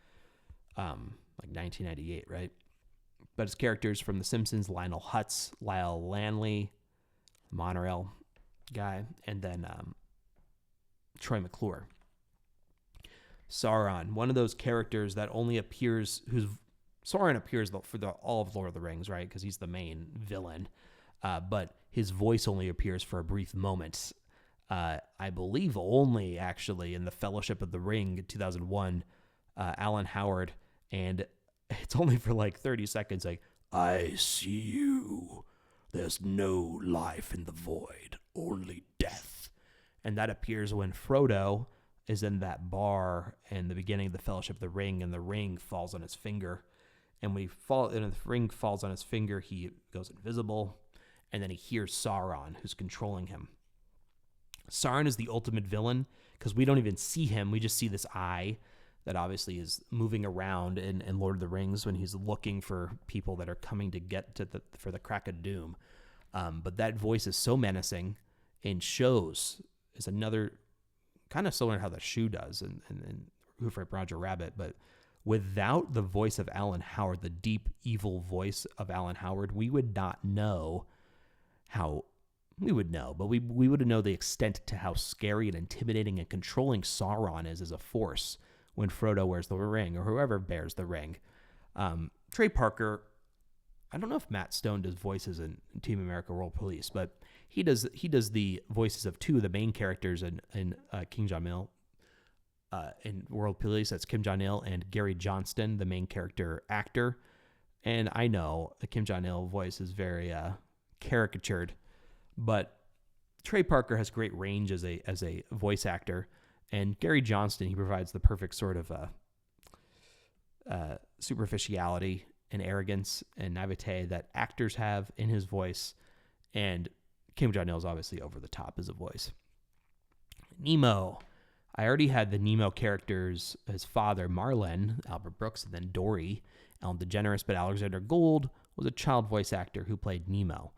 like 1998, right? But his characters from The Simpsons, Lionel Hutz, Lyle Lanley, Monorail guy, and then Troy McClure. Sauron, one of those characters that only appears, Sauron appears for all of Lord of the Rings, right? Because he's the main villain, but his voice only appears for a brief moment. I believe only actually in the Fellowship of the Ring in 2001, Alan Howard, and it's only for like 30 seconds, like, "I see you. There's no life in the void, only death." And that appears when Frodo is in that bar in the beginning of the Fellowship of the Ring, and the ring falls on his finger, And when the ring falls on his finger, he goes invisible, and then he hears Sauron, who's controlling him. Sauron is the ultimate villain because we don't even see him. We just see this eye that obviously is moving around in Lord of the Rings when he's looking for people that are coming to get to for the crack of doom. But that voice is so menacing. In shows is another kind of similar to how the shoe does in Who Framed Roger Rabbit, but without the voice of Alan Howard, the deep, evil voice of Alan Howard, we would not know how... We would know, but we wouldn't know the extent to how scary and intimidating and controlling Sauron is as a force when Frodo wears the ring, or whoever bears the ring. Trey Parker, I don't know if Matt Stone does voices in Team America World Police, but he does the voices of two of the main characters in King Jong-il in World Police. That's Kim Jong-il and Gary Johnston, the main character actor. And I know the Kim Jong-il voice is very caricatured, but Trey Parker has great range as a voice actor, and Gary Johnston, he provides the perfect sort of superficiality and arrogance and naivete that actors have in his voice, and Kim Jong-il is obviously over the top as a voice. Nemo. I already had the Nemo characters, his father, Marlin, Albert Brooks, and then Dory, Ellen DeGeneres, but Alexander Gould was a child voice actor who played Nemo.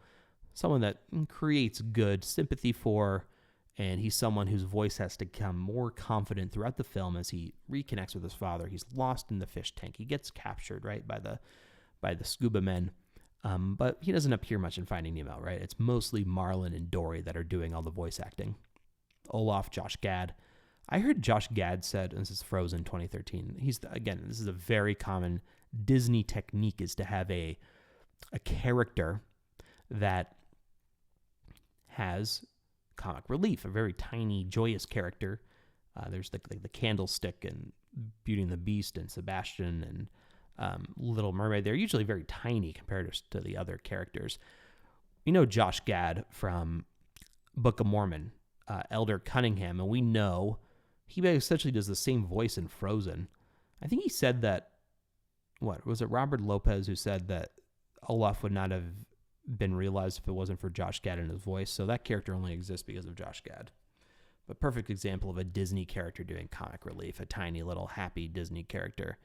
Someone that creates good sympathy for, and he's someone whose voice has to become more confident throughout the film as he reconnects with his father. He's lost in the fish tank. He gets captured, right, by the scuba men, but he doesn't appear much in Finding Nemo, right? It's mostly Marlin and Dory that are doing all the voice acting. Olaf, Josh Gad. I heard Josh Gad said, and this is Frozen 2013, this is a very common Disney technique, is to have a character that has comic relief, a very tiny, joyous character. There's the Candlestick and Beauty and the Beast and Sebastian and Little Mermaid. They're usually very tiny compared to the other characters. We know Josh Gad from Book of Mormon, Elder Cunningham, and we know he essentially does the same voice in Frozen. I think he said that, was it Robert Lopez who said that Olaf would not have been realized if it wasn't for Josh Gad and his voice, so that character only exists because of Josh Gad. But perfect example of a Disney character doing comic relief, a tiny little happy Disney character.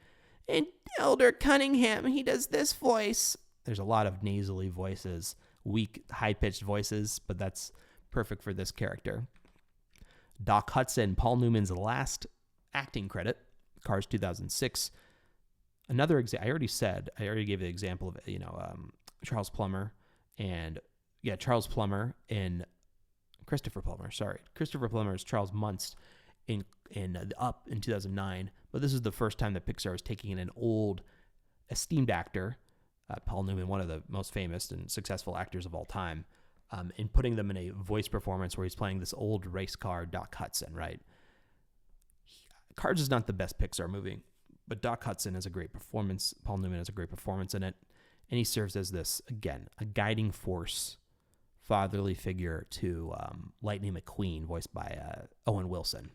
And Elder Cunningham, he does this voice. There's a lot of nasally voices, weak, high-pitched voices, but that's perfect for this character. Doc Hudson, Paul Newman's last acting credit, Cars 2006. I already gave the example of, Charles Plummer and Christopher Plummer. Sorry, Christopher Plummer is Charles Muntz in Up in 2009. But this is the first time that Pixar is taking in an old, esteemed actor, Paul Newman, one of the most famous and successful actors of all time, and putting them in a voice performance where he's playing this old race car Doc Hudson. Right? Cars is not the best Pixar movie, but Doc Hudson has a great performance. Paul Newman has a great performance in it. And he serves as this, again, a guiding force, fatherly figure to Lightning McQueen, voiced by Owen Wilson.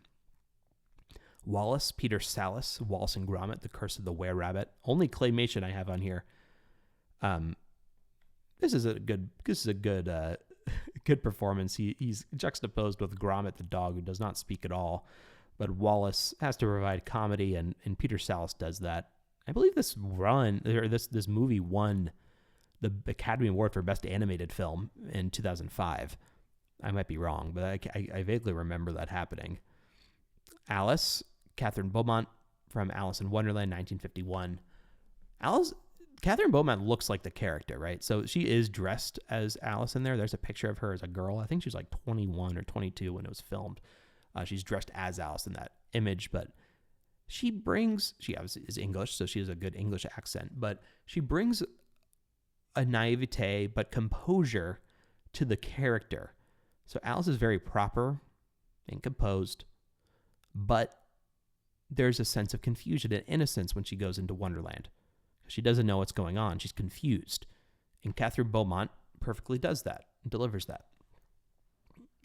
Wallace, Peter Sallis, Wallace and Gromit, The Curse of the Were-Rabbit. Only claymation I have on here. This is a good good performance. He's juxtaposed with Gromit, the dog, who does not speak at all. But Wallace has to provide comedy, and Peter Sallis does that. I believe this movie won the Academy Award for Best Animated Film in 2005. I might be wrong, but I vaguely remember that happening. Alice, Catherine Beaumont from Alice in Wonderland, 1951. Catherine Beaumont looks like the character, right? So she is dressed as Alice in there. There's a picture of her as a girl. I think she was like 21 or 22 when it was filmed. She's dressed as Alice in that image, but she obviously is English, so she has a good English accent, but she brings a naivete but composure to the character. So Alice is very proper and composed, but there's a sense of confusion and innocence when she goes into Wonderland. She doesn't know what's going on. She's confused. And Catherine Beaumont perfectly does that and delivers that.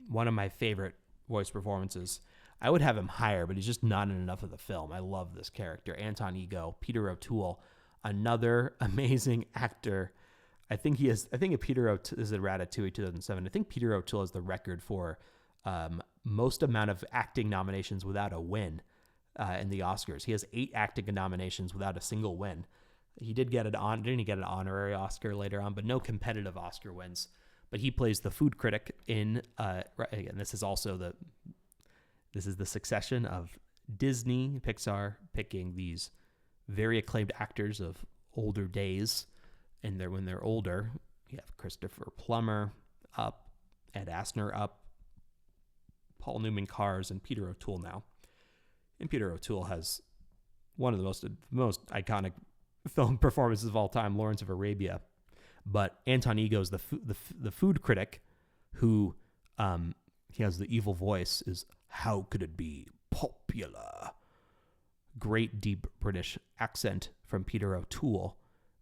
One of my favorite voice performances. I would have him higher, but he's just not in enough of the film. I love this character. Anton Ego, Peter O'Toole. Another amazing actor. I think Peter O'Toole, this is a Ratatouille 2007. I think Peter O'Toole has the record for most amount of acting nominations without a win in the Oscars. He has 8 acting nominations without a single win. He didn't get an honorary Oscar later on, but no competitive Oscar wins. But he plays the food critic in, again, this is the succession of Disney, Pixar picking these very acclaimed actors of older days. And when they're older, you have Christopher Plummer up, Ed Asner up, Paul Newman Cars, and Peter O'Toole now. And Peter O'Toole has one of the most iconic film performances of all time, Lawrence of Arabia. But Anton Ego is the food critic who he has the evil voice, is how could it be popular? Great deep British accent from Peter O'Toole.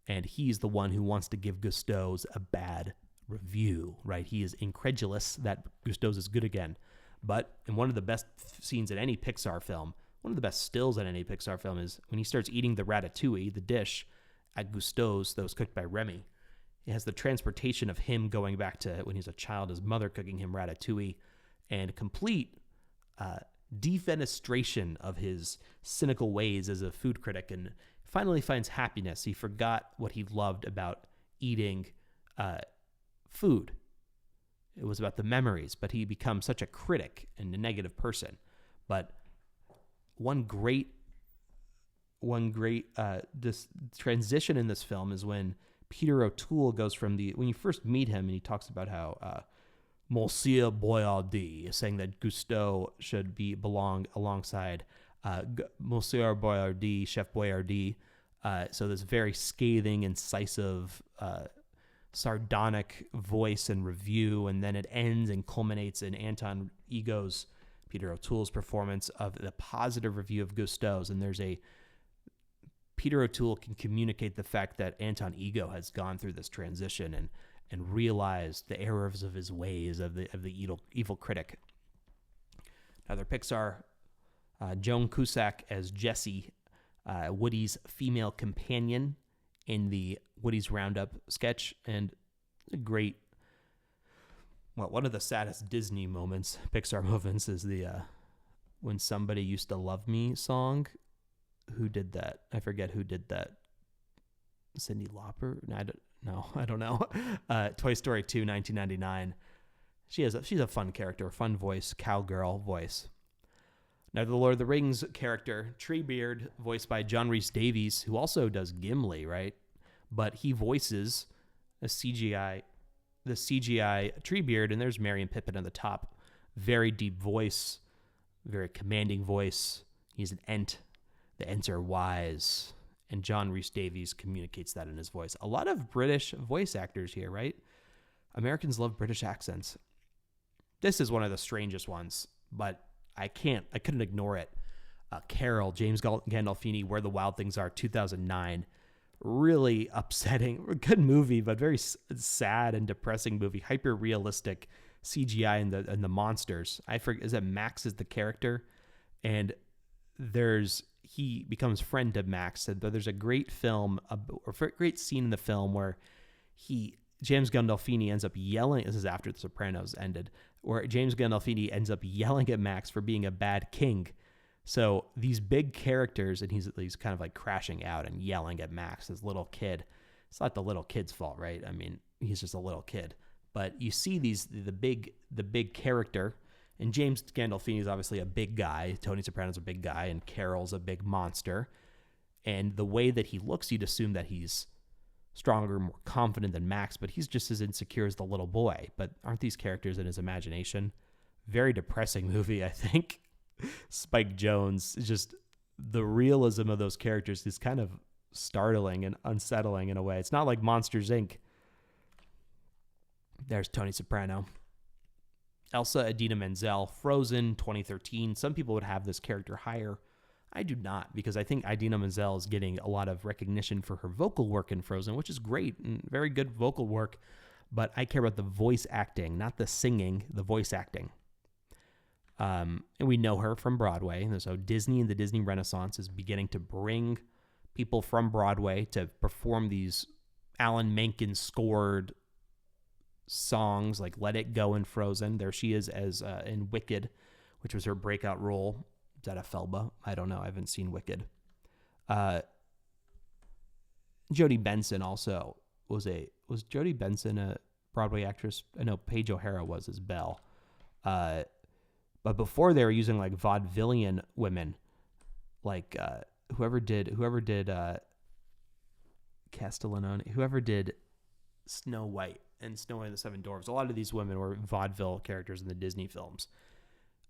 And he's the one who wants to give Gusteau's a bad review, right? He is incredulous that Gusteau's is good again. But in one of the best scenes in any Pixar film, one of the best stills in any Pixar film is when he starts eating the ratatouille, the dish, at Gusteau's that was cooked by Remy. It has the transportation of him going back to when he's a child, his mother cooking him ratatouille, and complete defenestration of his cynical ways as a food critic, and finally finds happiness. He forgot what he loved about eating food. It was about the memories, but he becomes such a critic and a negative person. But one great this transition in this film is when Peter O'Toole goes from when you first meet him and he talks about how Monsieur Boyardee, saying that Gusteau should belong alongside Monsieur Boyardee, Chef Boyardee. So this very scathing, incisive, sardonic voice and review, and then it ends and culminates in Anton Ego's, Peter O'Toole's performance of the positive review of Gusteau's. And Peter O'Toole can communicate the fact that Anton Ego has gone through this transition and realized the errors of his ways of the evil critic. Another Pixar, Joan Cusack as Jessie, Woody's female companion in the Woody's Roundup sketch, and one of the saddest Disney moments, Pixar moments, is the When Somebody Used to Love Me song. Who did that? I forget who did that. Cyndi Lauper? I don't know. Toy Story 2, 1999. She's a fun character, fun voice, cowgirl voice. Now, the Lord of the Rings character, Treebeard, voiced by John Rhys Davies, who also does Gimli, right? But he voices the CGI Treebeard, and there's Merry and Pippin on the top. Very deep voice, very commanding voice. He's an Ent. The Ents are wise. And John Rhys Davies communicates that in his voice. A lot of British voice actors here, right? Americans love British accents. This is one of the strangest ones, but I couldn't ignore it. Carol, James Gandolfini, Where the Wild Things Are, 2009. Really upsetting. Good movie, but very sad and depressing movie. Hyper realistic CGI and the monsters. I forget, is it Max is the character? And he becomes friend to Max. But there's a great great scene in the film where James Gandolfini ends up yelling. This is after The Sopranos ended, where James Gandolfini ends up yelling at Max for being a bad king. So these big characters, and he's kind of like crashing out and yelling at Max, this little kid. It's not the little kid's fault, right? I mean, he's just a little kid. But you see the big character, and James Gandolfini is obviously a big guy. Tony Soprano's a big guy, and Carol's a big monster. And the way that he looks, you'd assume that he's stronger, more confident than Max, but he's just as insecure as the little boy. But aren't these characters in his imagination? Very depressing movie, I think. Spike Jonze, just the realism of those characters is kind of startling and unsettling in a way. It's not like Monsters, Inc. There's Tony Soprano. Elsa Idina Menzel, Frozen, 2013. Some people would have this character higher. I do not, because I think Idina Menzel is getting a lot of recognition for her vocal work in Frozen, which is great and very good vocal work. But I care about the voice acting, not the singing, the voice acting. And we know her from Broadway. So Disney and the Disney Renaissance is beginning to bring people from Broadway to perform these Alan Menken scored songs like Let It Go and Frozen. There she is as in Wicked, which was her breakout role. Is that a Felba? I don't know. I haven't seen Wicked. Jodie Benson also was Jodie Benson a Broadway actress? I know Paige O'Hara was as Belle. But before they were using like vaudevillian women, like whoever did Castellanone, whoever did Snow White and Snow White and the Seven Dwarfs. A lot of these women were vaudeville characters in the Disney films.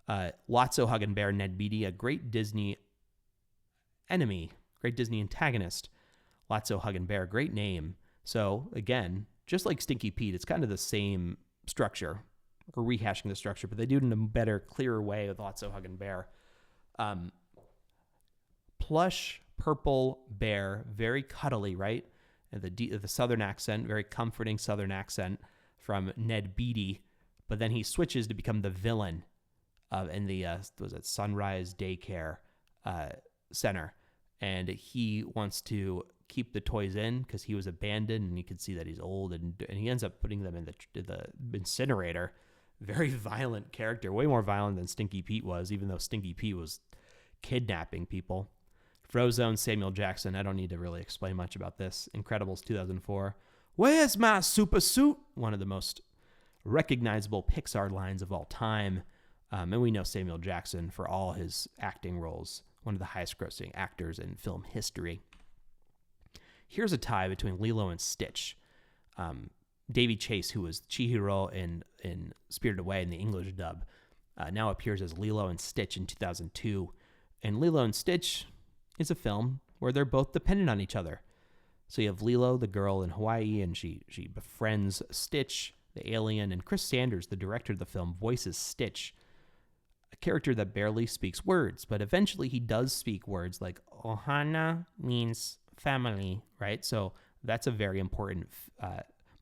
Lotso Huggenbear, Ned Beatty, a great Disney enemy, great Disney antagonist. Lotso Huggenbear, great name. So again, just like Stinky Pete, it's kind of the same structure, or rehashing the structure, but they do it in a better, clearer way with Lotso Huggenbear. Plush purple bear, very cuddly, right? And the southern accent, very comforting southern accent from Ned Beatty. But then he switches to become the villain in the Sunrise Daycare Center, and he wants to keep the toys in because he was abandoned, and you can see that he's old, and he ends up putting them in the incinerator. Very violent character, way more violent than Stinky Pete was, even though Stinky Pete was kidnapping people. Frozone, Samuel Jackson. I don't need to really explain much about this. Incredibles 2004. Where's my super suit? One of the most recognizable Pixar lines of all time. And we know Samuel Jackson for all his acting roles. One of the highest grossing actors in film history. Here's a tie between Lilo and Stitch. Davy Chase, who was Chihiro in Spirited Away in the English dub, now appears as Lilo and Stitch in 2002. And Lilo and Stitch is a film where they're both dependent on each other. So you have Lilo, the girl in Hawaii, and she befriends Stitch, the alien, and Chris Sanders, the director of the film, voices Stitch, a character that barely speaks words, but eventually he does speak words like Ohana means family, right? So that's a very important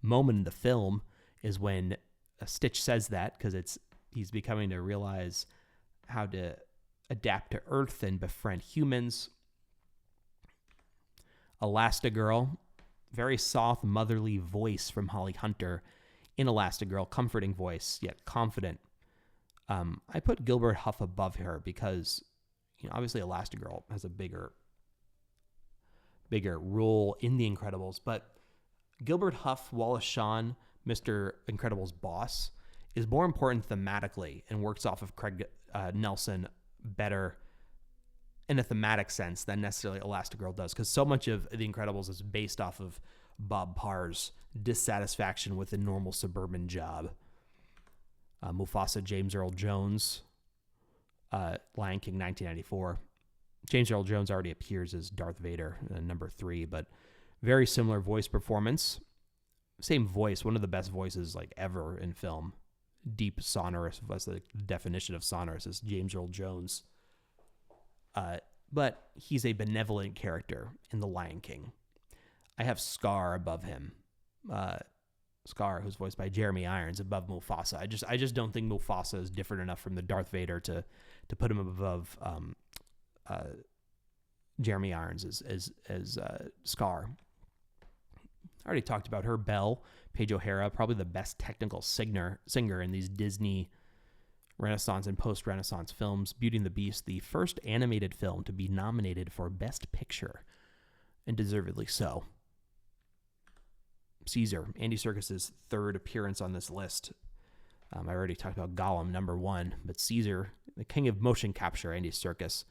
moment in the film, is when Stitch says that, because he's becoming to realize how to adapt to Earth and befriend humans. Elastigirl, very soft, motherly voice from Holly Hunter in Elastigirl, comforting voice, yet confident. I put Gilbert Huff above her because, obviously Elastigirl has a bigger role in The Incredibles, but Gilbert Huff, Wallace Shawn, Mr. Incredible's boss, is more important thematically and works off of Craig Nelson better in a thematic sense than necessarily Elastigirl does, because so much of The Incredibles is based off of Bob Parr's dissatisfaction with a normal suburban job. Mufasa, James Earl Jones, Lion King 1994. James Earl Jones already appears as Darth Vader in number 3, but very similar voice performance. Same voice, one of the best voices like ever in film. Deep sonorous, that's the definition of sonorous, is James Earl Jones. But he's a benevolent character in The Lion King. I have Scar above him. Scar, who's voiced by Jeremy Irons, above Mufasa. I just don't think Mufasa is different enough from the Darth Vader to put him above Jeremy Irons as Scar. I already talked about her. Belle, Paige O'Hara, probably the best technical singer in these Disney Renaissance and post-Renaissance films. Beauty and the Beast, the first animated film to be nominated for Best Picture, and deservedly so. Caesar, Andy Serkis's third appearance on this list. I already talked about Gollum, number 1, but Caesar, the king of motion capture, Andy Serkis,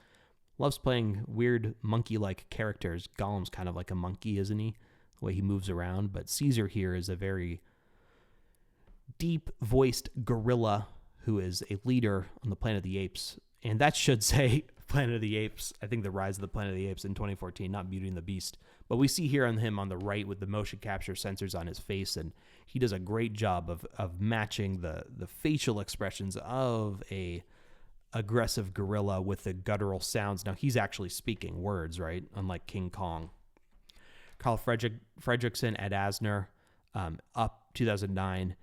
loves playing weird monkey-like characters. Gollum's kind of like a monkey, isn't he? The way he moves around. But Caesar here is a very deep-voiced gorilla who is a leader on the Planet of the Apes. And that should say Planet of the Apes. I think the Rise of the Planet of the Apes in 2014, not Beauty and the Beast. But we see here on him on the right with the motion capture sensors on his face, and he does a great job of matching the facial expressions of a aggressive gorilla with the guttural sounds. Now, he's actually speaking words, right? Unlike King Kong. Carl Fredricksen, Ed Asner, Up 2009.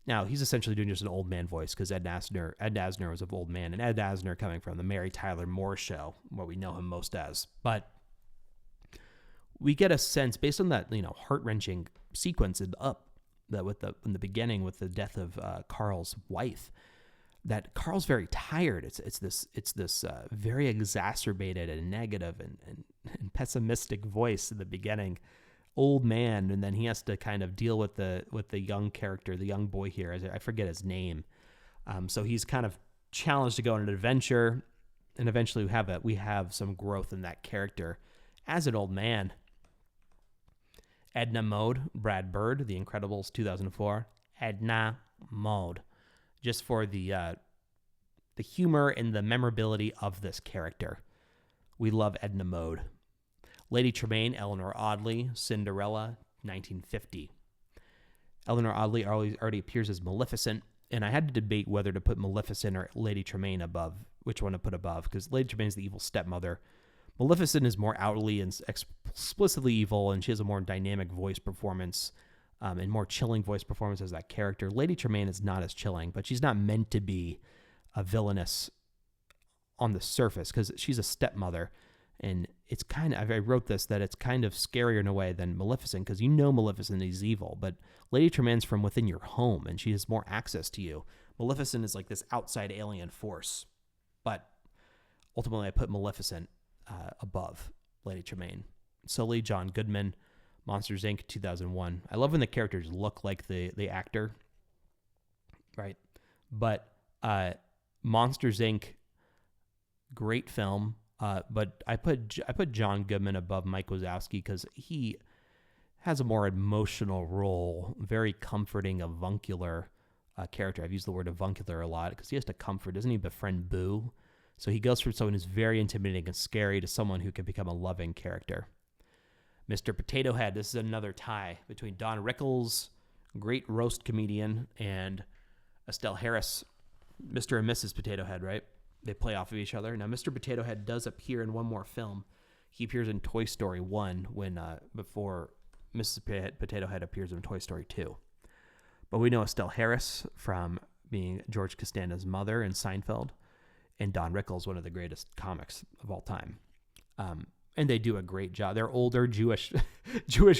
Now, he's essentially doing just an old man voice because Ed Asner was an old man, and Ed Asner coming from the Mary Tyler Moore Show, where we know him most as. But we get a sense based on that, heart-wrenching sequence in Up, that in the beginning with the death of Carl's wife, that Carl's very tired. It's this very exacerbated and negative and pessimistic voice in the beginning, old man, and then he has to kind of deal with the young character, the young boy here. I forget his name. So he's kind of challenged to go on an adventure, and eventually we have some growth in that character as an old man. Edna Mode, Brad Bird, The Incredibles, 2004. Edna Mode, just for the humor and the memorability of this character. We love Edna Mode. Lady Tremaine, Eleanor Audley, Cinderella, 1950. Eleanor Audley already appears as Maleficent, and I had to debate whether to put Maleficent or Lady Tremaine above, which one to put above, because Lady Tremaine is the evil stepmother. Maleficent is more outwardly and explicitly evil, and she has a more dynamic voice performance and more chilling voice performance as that character. Lady Tremaine is not as chilling, but she's not meant to be a villainous on the surface because she's a stepmother. And it's kind of, I wrote this, that it's kind of scarier in a way than Maleficent because Maleficent is evil, but Lady Tremaine's from within your home and she has more access to you. Maleficent is like this outside alien force, but ultimately I put Maleficent above Lady Tremaine. Sully, John Goodman, Monsters, Inc., 2001. I love when the characters look like the actor, right? But Monsters, Inc., great film. But I put John Goodman above Mike Wazowski because he has a more emotional role, very comforting, avuncular character. I've used the word avuncular a lot because he has to comfort. Doesn't he befriend Boo? So he goes from someone who's very intimidating and scary to someone who can become a loving character. Mr. Potato Head. This is another tie between Don Rickles, great roast comedian, and Estelle Harris, Mr. and Mrs. Potato Head, right? They play off of each other. Now, Mr. Potato Head does appear in one more film. He appears in Toy Story 1 before Mrs. Potato Head appears in Toy Story 2. But we know Estelle Harris from being George Costanza's mother in Seinfeld, and Don Rickles, one of the greatest comics of all time. And they do a great job. They're older Jewish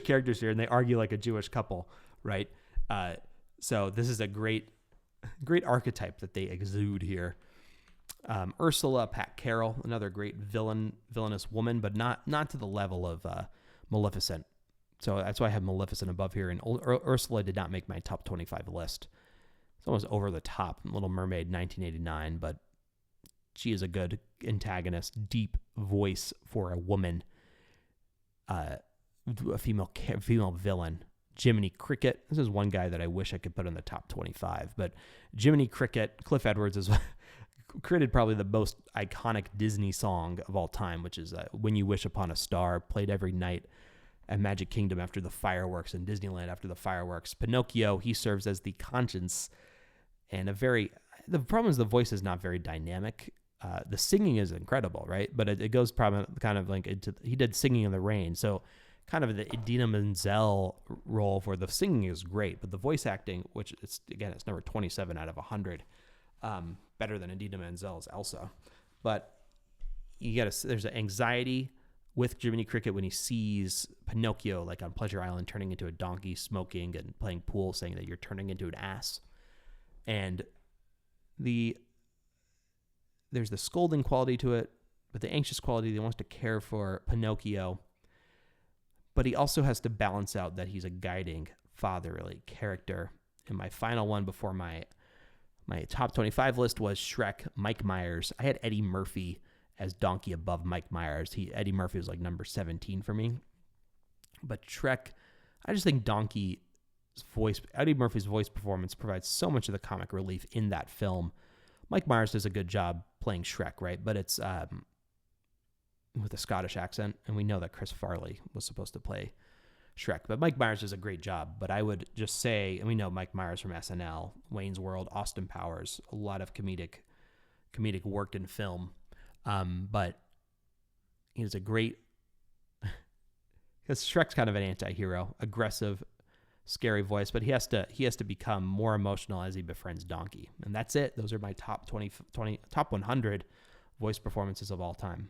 characters here, and they argue like a Jewish couple, right? So this is a great archetype that they exude here. Ursula, Pat Carroll, another great villainous woman, but not to the level of Maleficent. So that's why I have Maleficent above here. And Ursula did not make my top 25 list. It's almost over the top. Little Mermaid, 1989, but she is a good antagonist, deep voice for a woman, a female villain. Jiminy Cricket. This is one guy that I wish I could put in the top 25, but Jiminy Cricket, Cliff Edwards is created probably the most iconic Disney song of all time, which is When You Wish Upon a Star, played every night at Magic Kingdom after the fireworks and Disneyland after the fireworks. Pinocchio, he serves as the conscience, and the problem is the voice is not very dynamic. The singing is incredible, right? But it goes probably kind of like he did Singing in the Rain, so kind of the Idina Menzel role for the singing is great, but the voice acting, which it's number 27 out of 100, better than Idina Menzel's Elsa. But there's an anxiety with Jiminy Cricket when he sees Pinocchio, like on Pleasure Island, turning into a donkey, smoking and playing pool, saying that you're turning into an ass. And there's the scolding quality to it, but the anxious quality, he wants to care for Pinocchio. But he also has to balance out that he's a guiding fatherly character. And my final one before my top 25 list was Shrek, Mike Myers. I had Eddie Murphy as Donkey above Mike Myers. Eddie Murphy was like number 17 for me. But Shrek, I just think Eddie Murphy's voice performance provides so much of the comic relief in that film. Mike Myers does a good job playing Shrek, right? But it's with a Scottish accent, and we know that Chris Farley was supposed to play Shrek. But Mike Myers does a great job. But I would just say, and we know Mike Myers from SNL, Wayne's World, Austin Powers, a lot of comedic work in film. But he's a great, because Shrek's kind of an anti-hero, aggressive, scary voice, but he has to become more emotional as he befriends Donkey. And that's it. Those are my top 100 voice performances of all time.